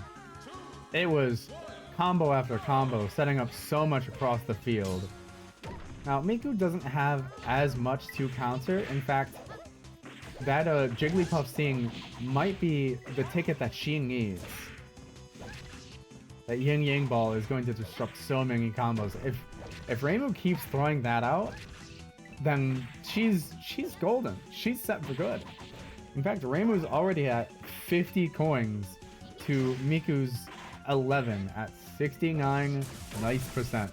It was combo after combo, setting up so much across the field. Now, Miku doesn't have as much to counter. In fact, that Jigglypuff Sting might be the ticket that she needs. That Yin Yang Ball is going to disrupt so many combos. If Reimu keeps throwing that out, then she's golden. She's set for good. In fact, Reimu's already at 50 coins to Miku's 11 at 69 nice percent.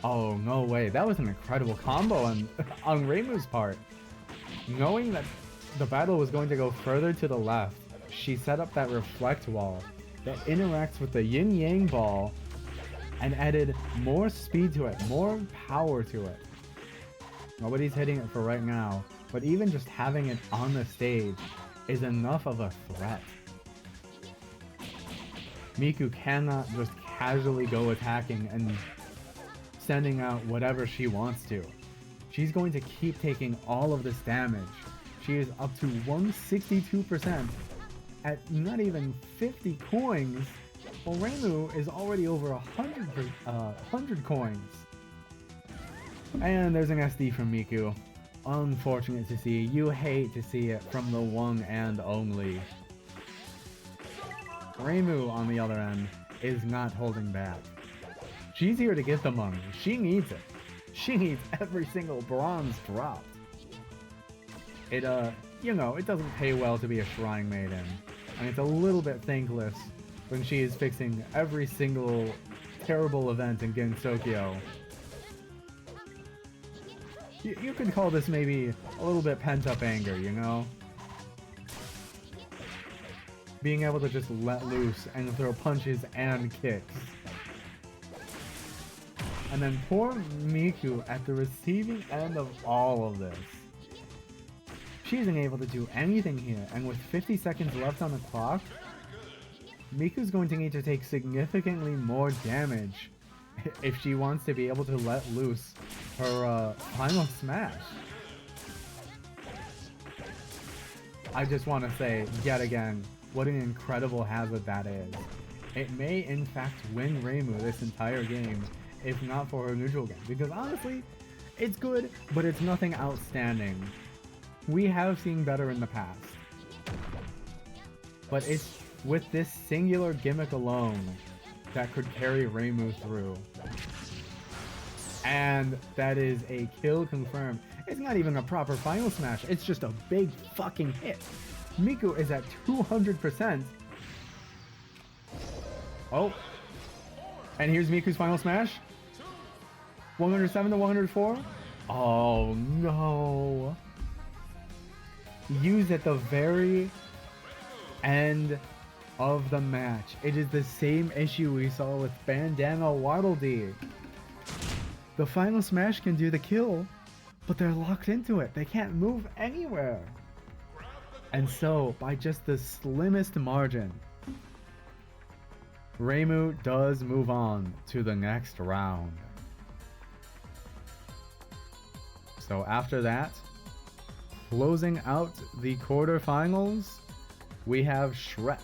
Oh, no way. That was an incredible combo on Reimu's part. Knowing that the battle was going to go further to the left, she set up that reflect wall that interacts with the Yin Yang Ball and added more speed to it, more power to it. Nobody's hitting it for right now, but even just having it on the stage is enough of a threat. Miku cannot just casually go attacking and sending out whatever she wants to. She's going to keep taking all of this damage. She is up to 162% at not even 50 coins, while Reimu is already over 100 coins. And there's an SD from Miku. Unfortunate to see. You hate to see it from the one and only. Reimu, on the other end, is not holding back. She's here to get the money. She needs it. She needs every single bronze dropped. It, you know, it doesn't pay well to be a Shrine Maiden. And it's a little bit thankless when she is fixing every single terrible event in Gensokyo. You could call this maybe a little bit pent-up anger, you know? Being able to just let loose and throw punches and kicks. And then poor Miku at the receiving end of all of this. She isn't able to do anything here, and with 50 seconds left on the clock, Miku's going to need to take significantly more damage if she wants to be able to let loose her final smash. I just want to say, yet again, what an incredible hazard that is. It may in fact win Reimu this entire game, if not for her neutral game, because honestly, it's good, but it's nothing outstanding. We have seen better in the past. But it's with this singular gimmick alone that could carry Reimu through. And that is a kill confirmed. It's not even a proper final smash, it's just a big fucking hit. Miku is at 200%. Oh. And here's Miku's final smash. 107 to 104. Oh no. Used at the very end of the match. It is the same issue we saw with Bandana Waddle Dee. The final smash can do the kill, but they're locked into it. They can't move anywhere. And so, by just the slimmest margin, Reimu does move on to the next round. So after that, closing out the quarterfinals, we have Shrek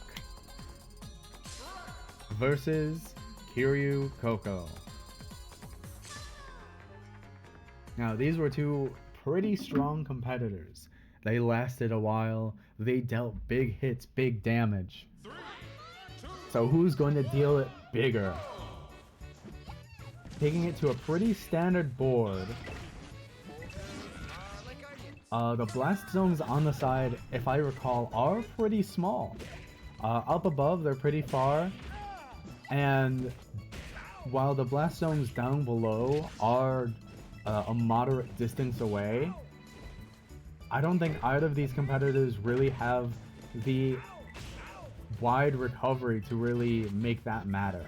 versus Kiryu Coco. Now, these were two pretty strong competitors. They lasted a while, they dealt big hits, big damage. So who's going to deal it bigger? Taking it to a pretty standard board. The blast zones on the side, if I recall, are pretty small. Up above, they're pretty far. And while the blast zones down below are a moderate distance away, I don't think either of these competitors really have the wide recovery to really make that matter.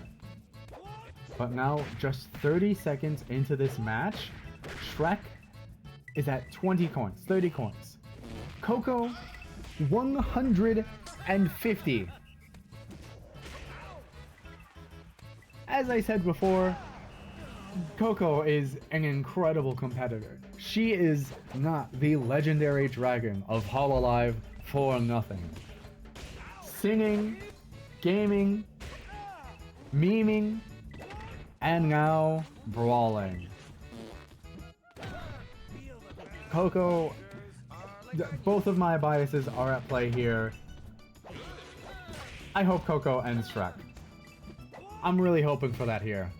But now, just 30 seconds into this match, Shrek is at 20 coins, 30 coins. Coco, 150. As I said before, Coco is an incredible competitor. She is not the legendary dragon of Hololive for nothing. Singing, gaming, memeing, and now brawling. Coco, both of my biases are at play here. I hope Coco ends Shrek. I'm really hoping for that here.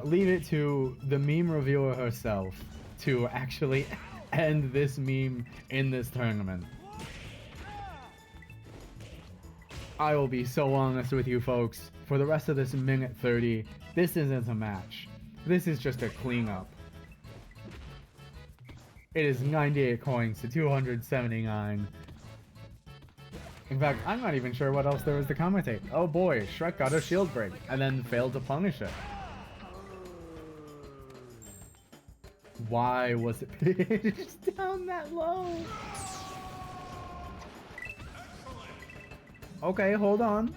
Leave it to the meme reviewer herself to actually end this meme in this tournament. I will be so honest with you folks. For the rest of this minute 30, this isn't a match. This is just a cleanup. It is 98 coins to 279. In fact, I'm not even sure what else there was to commentate. Oh boy, Shrek got a shield break and then failed to punish it. Why was it pitched down that low? Okay, hold on.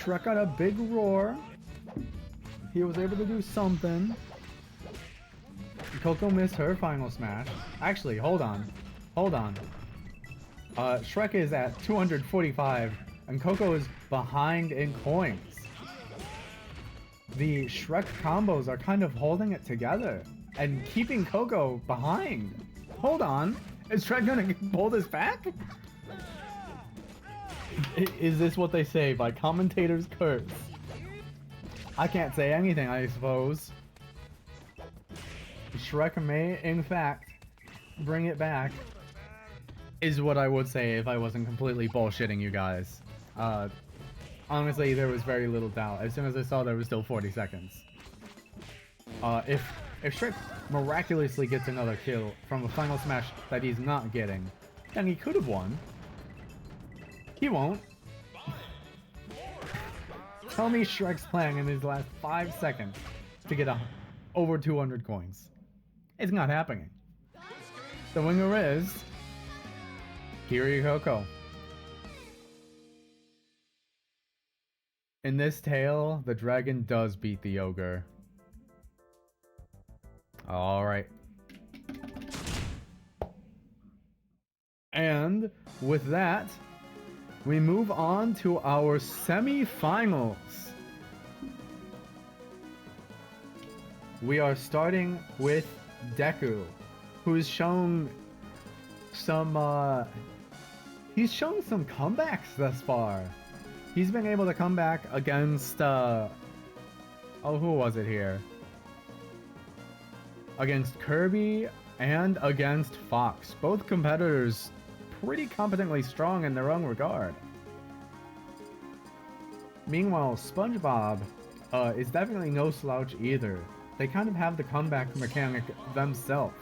Shrek got a big roar. He was able to do something. Coco missed her final smash. Actually, hold on. Hold on. Shrek is at 245, and Coco is behind in coins. The Shrek combos are kind of holding it together and keeping Coco behind. Hold on. Is Shrek gonna pull this back? Is this what they say by commentators curse? I can't say anything, I suppose. Shrek may, in fact, bring it back, is what I would say if I wasn't completely bullshitting you guys. Honestly, there was very little doubt. As soon as I saw there was still 40 seconds. If Shrek miraculously gets another kill from a final smash that he's not getting, then he could have won. He won't. Tell me Shrek's plan in his last 5 seconds to get over 200 coins. It's not happening. The winner is Kiryu Coco. In this tale, the dragon does beat the ogre. Alright. And with that, we move on to our semi-finals. We are starting with Deku, who's shown some he's shown some comebacks thus far. He's been able to come back against oh, who was it here? Against Kirby and against Fox. Both competitors pretty competently strong in their own regard. Meanwhile, SpongeBob is definitely no slouch either. They kind of have the comeback mechanic themselves.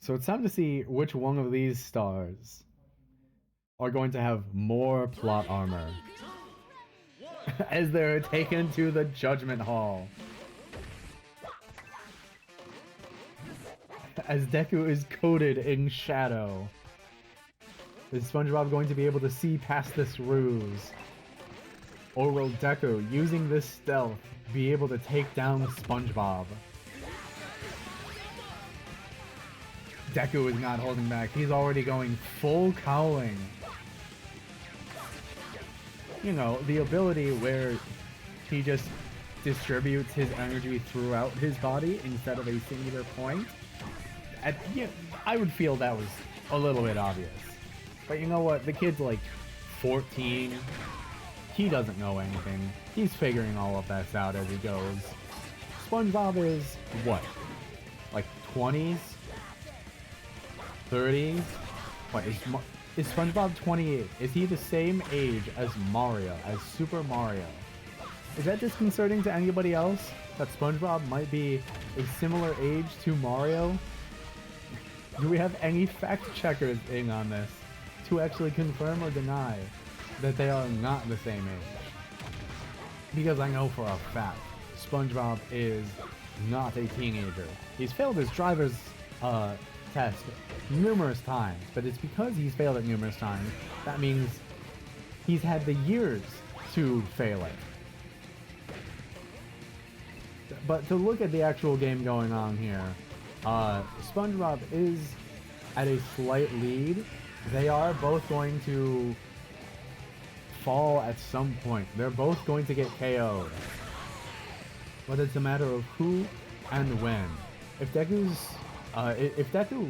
So it's time to see which one of these stars are going to have more plot armor as they're taken to the Judgment Hall. As Deku is coated in shadow. Is SpongeBob going to be able to see past this ruse? Or will Deku, using this stealth, be able to take down SpongeBob? Deku is not holding back. He's already going full cowling. You know, the ability where he just distributes his energy throughout his body instead of a singular point. I would feel that was a little bit obvious. But you know what? The kid's like 14. He doesn't know anything. He's figuring all of this out as he goes. SpongeBob is what? Like 20s? 30s? What, is SpongeBob 28? Is he the same age as Mario, as Super Mario? Is that disconcerting to anybody else? That SpongeBob might be a similar age to Mario? Do we have any fact checkers in on this to actually confirm or deny that they are not the same age? Because I know for a fact SpongeBob is not a teenager. He's failed his driver's test numerous times, but it's because he's failed it numerous times that means he's had the years to fail it. But to look at the actual game going on here, SpongeBob is at a slight lead. They are both going to fall at some point. They're both going to get KO'd. But it's a matter of who and when. If Deku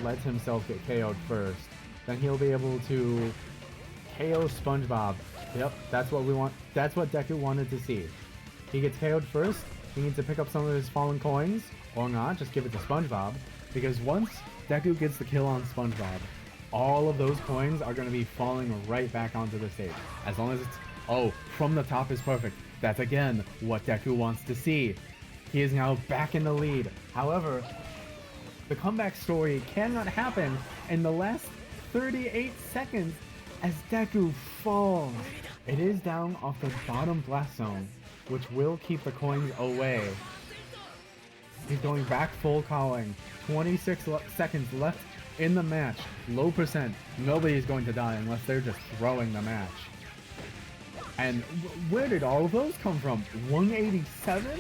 lets himself get KO'd first, then he'll be able to KO SpongeBob. Yep, that's what we want. That's what Deku wanted to see. He gets KO'd first. He needs to pick up some of his fallen coins, or not, just give it to SpongeBob. Because once Deku gets the kill on SpongeBob, all of those coins are going to be falling right back onto the stage. As long as it's, oh, from the top is perfect. That's again what Deku wants to see. He is now back in the lead. However, the comeback story cannot happen in the last 38 seconds as Deku falls. It is down off the bottom blast zone, which will keep the coins away. He's going back full calling. 26 seconds left in the match. Low percent. Nobody's going to die unless they're just throwing the match. And where did all of those come from? 187?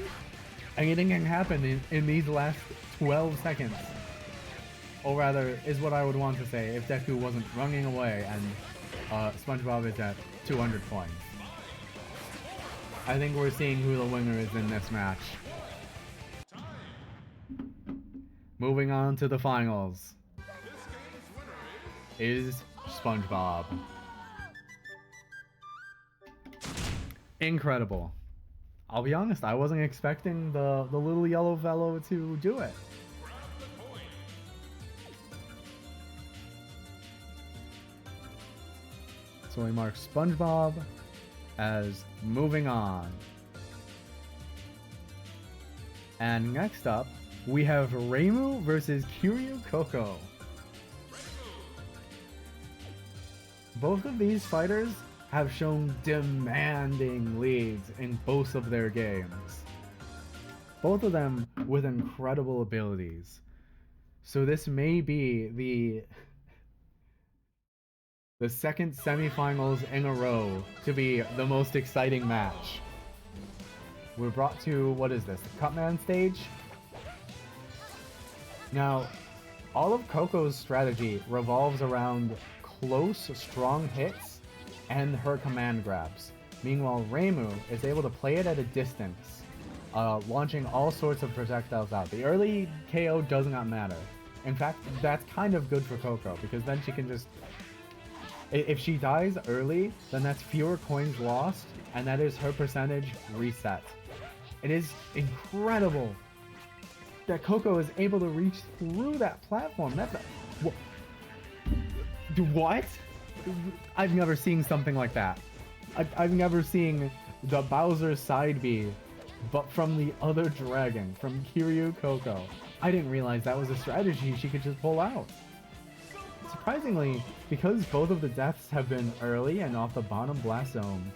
Anything can happen in these last 12 seconds. Or rather, is what I would want to say if Deku wasn't running away and SpongeBob is at 200 points. I think we're seeing who the winner is in this match. Moving on to the finals. Is SpongeBob. Incredible. I'll be honest, I wasn't expecting the little yellow fellow to do it. So we mark SpongeBob as moving on. And next up, we have Reimu versus Kiryu Coco. Both of these fighters have shown demanding leads in both of their games. Both of them with incredible abilities. So this may be the second semifinals in a row to be the most exciting match. We're brought to, what is this, the Cutman stage? Now, all of Coco's strategy revolves around close, strong hits and her command grabs. Meanwhile, Reimu is able to play it at a distance, launching all sorts of projectiles out. The early KO does not matter. In fact, that's kind of good for Coco, because then she can just... If she dies early, then that's fewer coins lost, and that is her percentage reset. It is incredible that Coco is able to reach through that platform. That's a... What? I've never seen something like that. I've never seen the Bowser side B, but from the other dragon, from Kiryu Coco. I didn't realize that was a strategy she could just pull out. Surprisingly, because both of the deaths have been early and off the bottom blast zone,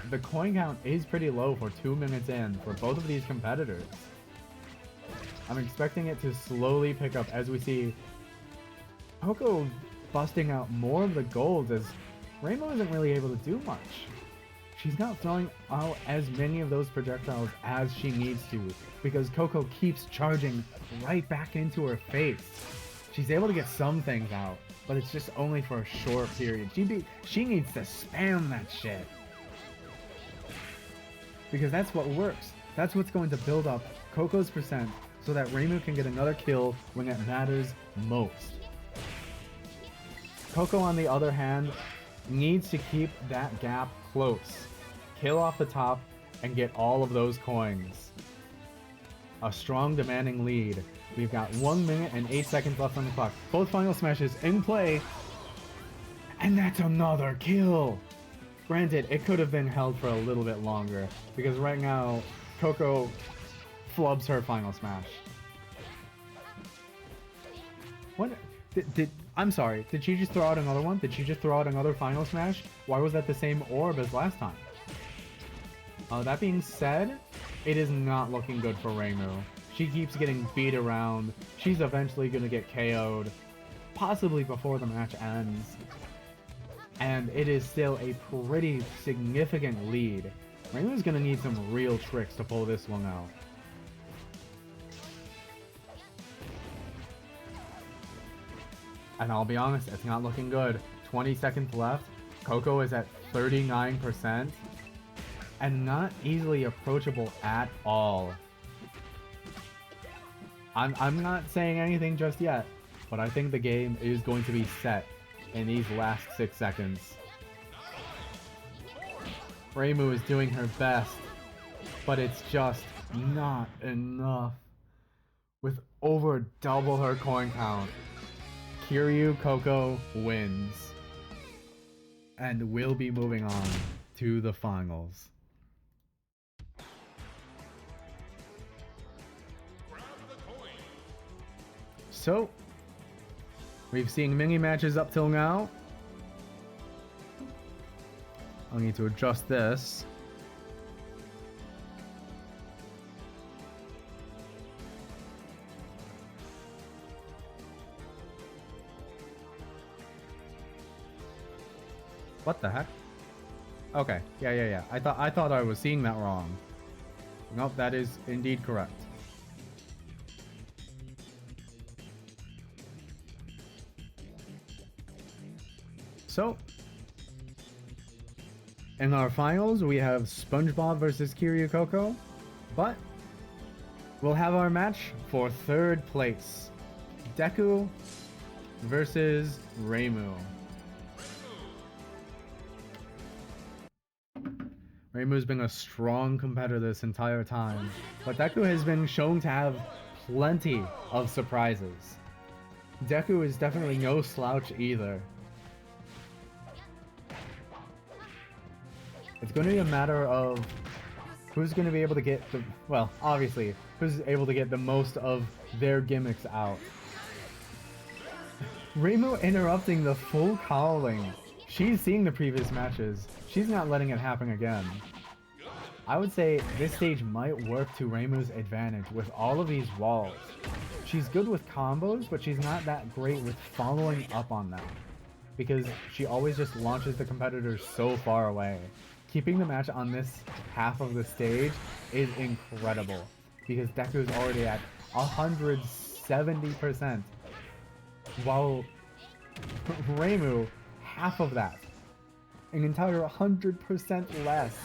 the coin count is pretty low for 2 minutes in for both of these competitors. I'm expecting it to slowly pick up as we see Coco busting out more of the golds, as Reimu isn't really able to do much. She's not throwing out as many of those projectiles as she needs to, because Coco keeps charging right back into her face. She's able to get some things out, but it's just only for a short period. She needs to spam that shit, because that's what works. That's what's going to build up Coco's percent so that Reimu can get another kill when it matters most. Coco, on the other hand, needs to keep that gap close, kill off the top, and get all of those coins. A strong, demanding lead. We've got 1 minute and 8 seconds left on the clock. Both final smashes in play, and that's another kill! Granted, it could have been held for a little bit longer, because right now, Coco flubs her final smash. What? I'm sorry, did she just throw out another one? Did she just throw out another final smash? Why was that the same orb as last time? That being said, it is not looking good for Reimu. She keeps getting beat around. She's eventually going to get KO'd, possibly before the match ends. And it is still a pretty significant lead. Reimu's going to need some real tricks to pull this one out. And I'll be honest, it's not looking good. 20 seconds left. Coco is at 39%. And not easily approachable at all. I'm not saying anything just yet, but I think the game is going to be set in these last 6 seconds. Reimu is doing her best, but it's just not enough. With over double her coin count, Kiryu Coco wins. And we'll be moving on to the finals. So, we've seen mini matches up till now. I'll need to adjust this. What the heck? Okay. Yeah. I thought I was seeing that wrong. Nope, that is indeed correct. So, in our finals, we have SpongeBob versus Kiryu Coco, but we'll have our match for third place. Deku versus Reimu. Reimu's been a strong competitor this entire time, but Deku has been shown to have plenty of surprises. Deku is definitely no slouch either. It's going to be a matter of who's going to be able to get the, well, obviously, who's able to get the most of their gimmicks out. Reimu interrupting the full calling. She's seeing the previous matches. She's not letting it happen again. I would say this stage might work to Reimu's advantage with all of these walls. She's good with combos, but she's not that great with following up on them, because she always just launches the competitors so far away. Keeping the match on this half of the stage is incredible, because Deku's already at 170%, while Reimu, half of that. An entire 100% less.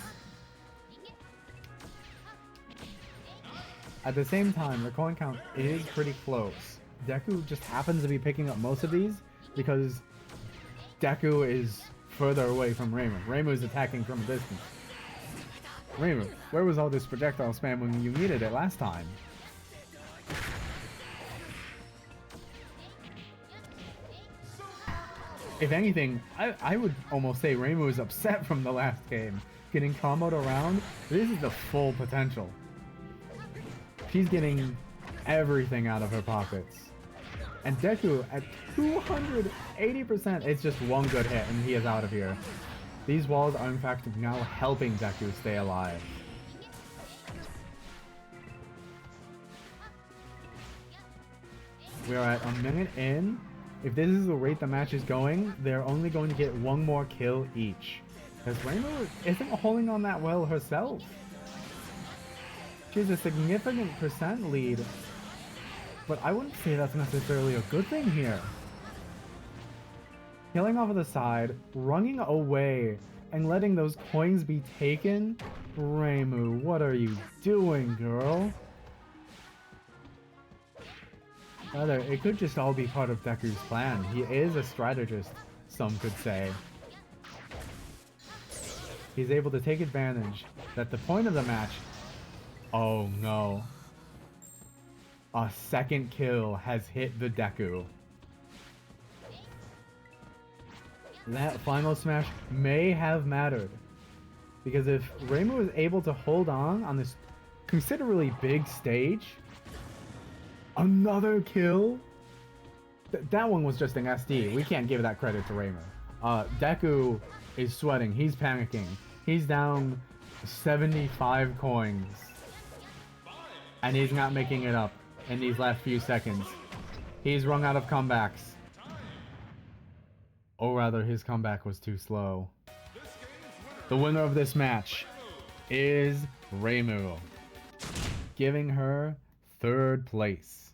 At the same time, the coin count is pretty close. Deku just happens to be picking up most of these because Deku is further away from Reimu. Reimu is attacking from a distance. Reimu, where was all this projectile spam when you needed it last time? If anything, I would almost say Reimu is upset from the last game. Getting comboed around, this is the full potential. She's getting everything out of her pockets. And Deku at 280%, it's just one good hit and he is out of here. These walls are in fact now helping Deku stay alive. We are at a minute in. If this is the rate the match is going, they're only going to get one more kill each. Because Reimu isn't holding on that well herself. She has a significant percent lead, but I wouldn't say that's necessarily a good thing here. Killing off of the side, running away, and letting those coins be taken? Reimu, what are you doing, girl? Rather, it could just all be part of Deku's plan. He is a strategist, some could say. He's able to take advantage that the point of the match... Oh no. A second kill has hit the Deku. That final smash may have mattered, because if Reimu is able to hold on this considerably big stage, another kill? That one was just an SD. We can't give that credit to Reimu. Deku is sweating. He's panicking. He's down 75 coins. And he's not making it up in these last few seconds. He's run out of comebacks. Or rather, his comeback was too slow. The winner of this match is Reimu, giving her third place.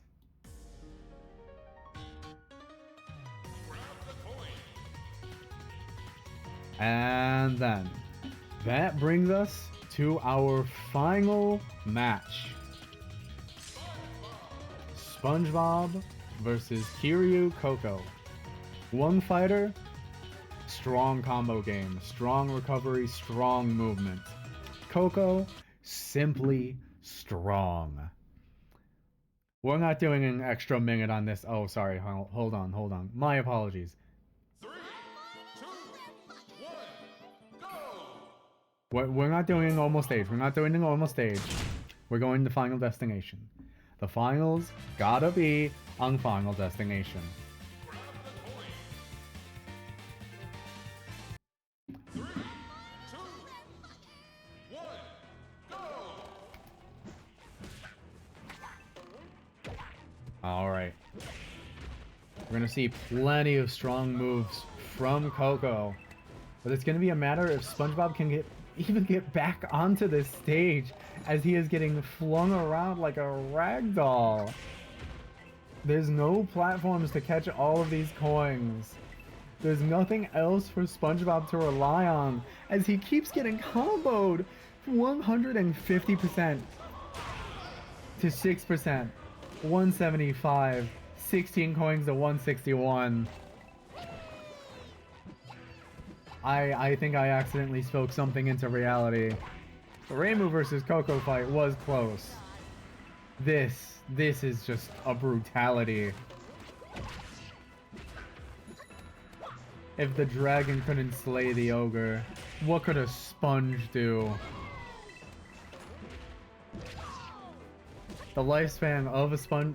And then, that brings us to our final match. SpongeBob versus Kiryu Coco. One fighter, strong combo game, strong recovery, strong movement. Coco, simply strong. We're not doing an extra minute on this. Oh, sorry. Hold on. My apologies. 3, 2, 1, go! We're not doing a normal stage. We're going to Final Destination. The finals gotta be on Final Destination. 3, 2, 1, go! Alright. We're gonna see plenty of strong moves from Coco. But it's going to be a matter if SpongeBob can even get back onto this stage as he is getting flung around like a rag doll. There's no platforms to catch all of these coins. There's nothing else for SpongeBob to rely on as he keeps getting comboed 150% to 6%, 175, 16 coins to 161. I think I accidentally spoke something into reality. The Reimu versus Coco fight was close. This is just a brutality. If the dragon couldn't slay the ogre, what could a sponge do? The lifespan of a SpongeBob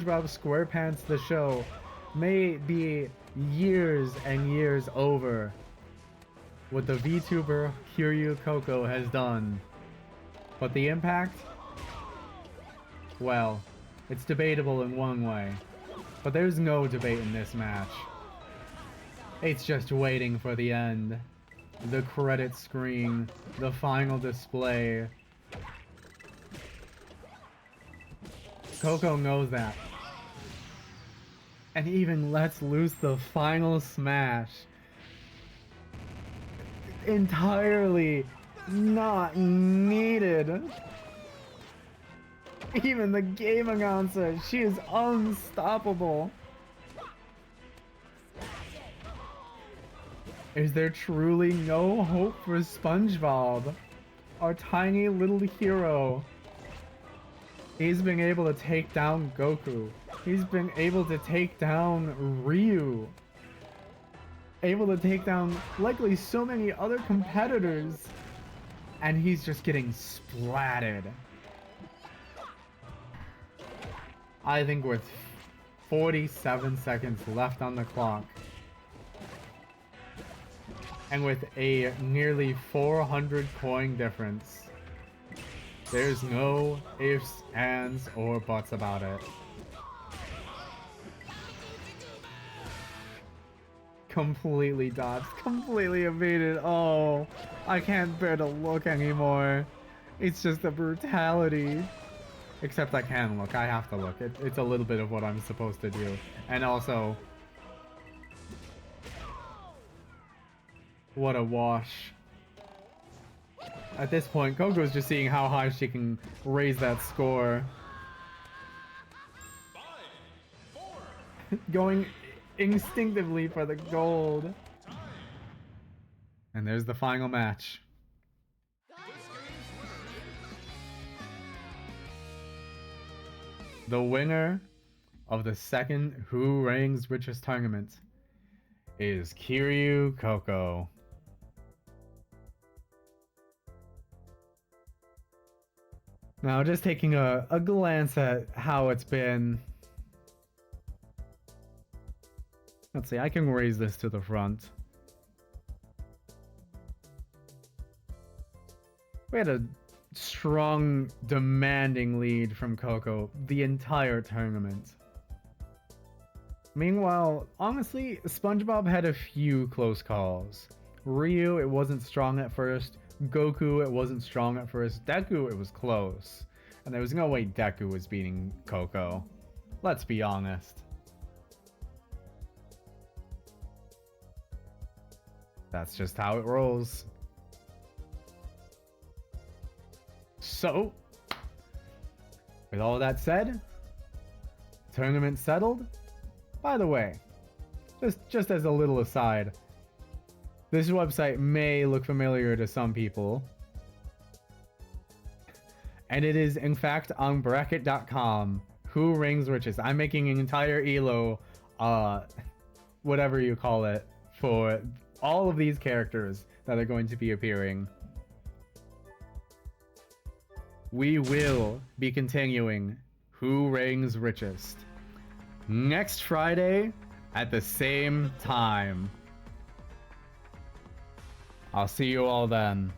SquarePants the show may be years and years over what the VTuber Kiryu Coco has done. But the impact? Well, it's debatable in one way. But there's no debate in this match. It's just waiting for the end. The credit screen. The final display. Coco knows that. And even lets loose the final smash. Entirely not needed. Even the game announcer, she is unstoppable. Is there truly no hope for SpongeBob? Our tiny little hero. He's been able to take down Goku. He's been able to take down Ryu. Able to take down likely so many other competitors. And he's just getting splatted. I think with 47 seconds left on the clock, and with a nearly 400 coin difference, there's no ifs, ands, or buts about it. Completely dodged, completely evaded. Oh, I can't bear to look anymore. It's just a brutality. Except I can look, I have to look. It's a little bit of what I'm supposed to do. And also, what a wash. At this point, Coco's just seeing how high she can raise that score. 5, 4. Going instinctively for the gold. And there's the final match. The winner of the second Who Reigns Richest tournament is Kiryu Coco. Now, just taking a glance at how it's been. Let's see, I can raise this to the front. We had a strong, demanding lead from Coco the entire tournament. Meanwhile, honestly, SpongeBob had a few close calls. Ryu, it wasn't strong at first. Goku, it wasn't strong at first. Deku, it was close. And there was no way Deku was beating Coco. Let's be honest. That's just how it rolls. So, with all that said, tournament settled. By the way, just as a little aside, this website may look familiar to some people. And it is, in fact, on bracket.com. Who Reigns Richest? I'm making an entire ELO, whatever you call it, for all of these characters that are going to be appearing. We will be continuing Who Reigns Richest next Friday at the same time. I'll see you all then.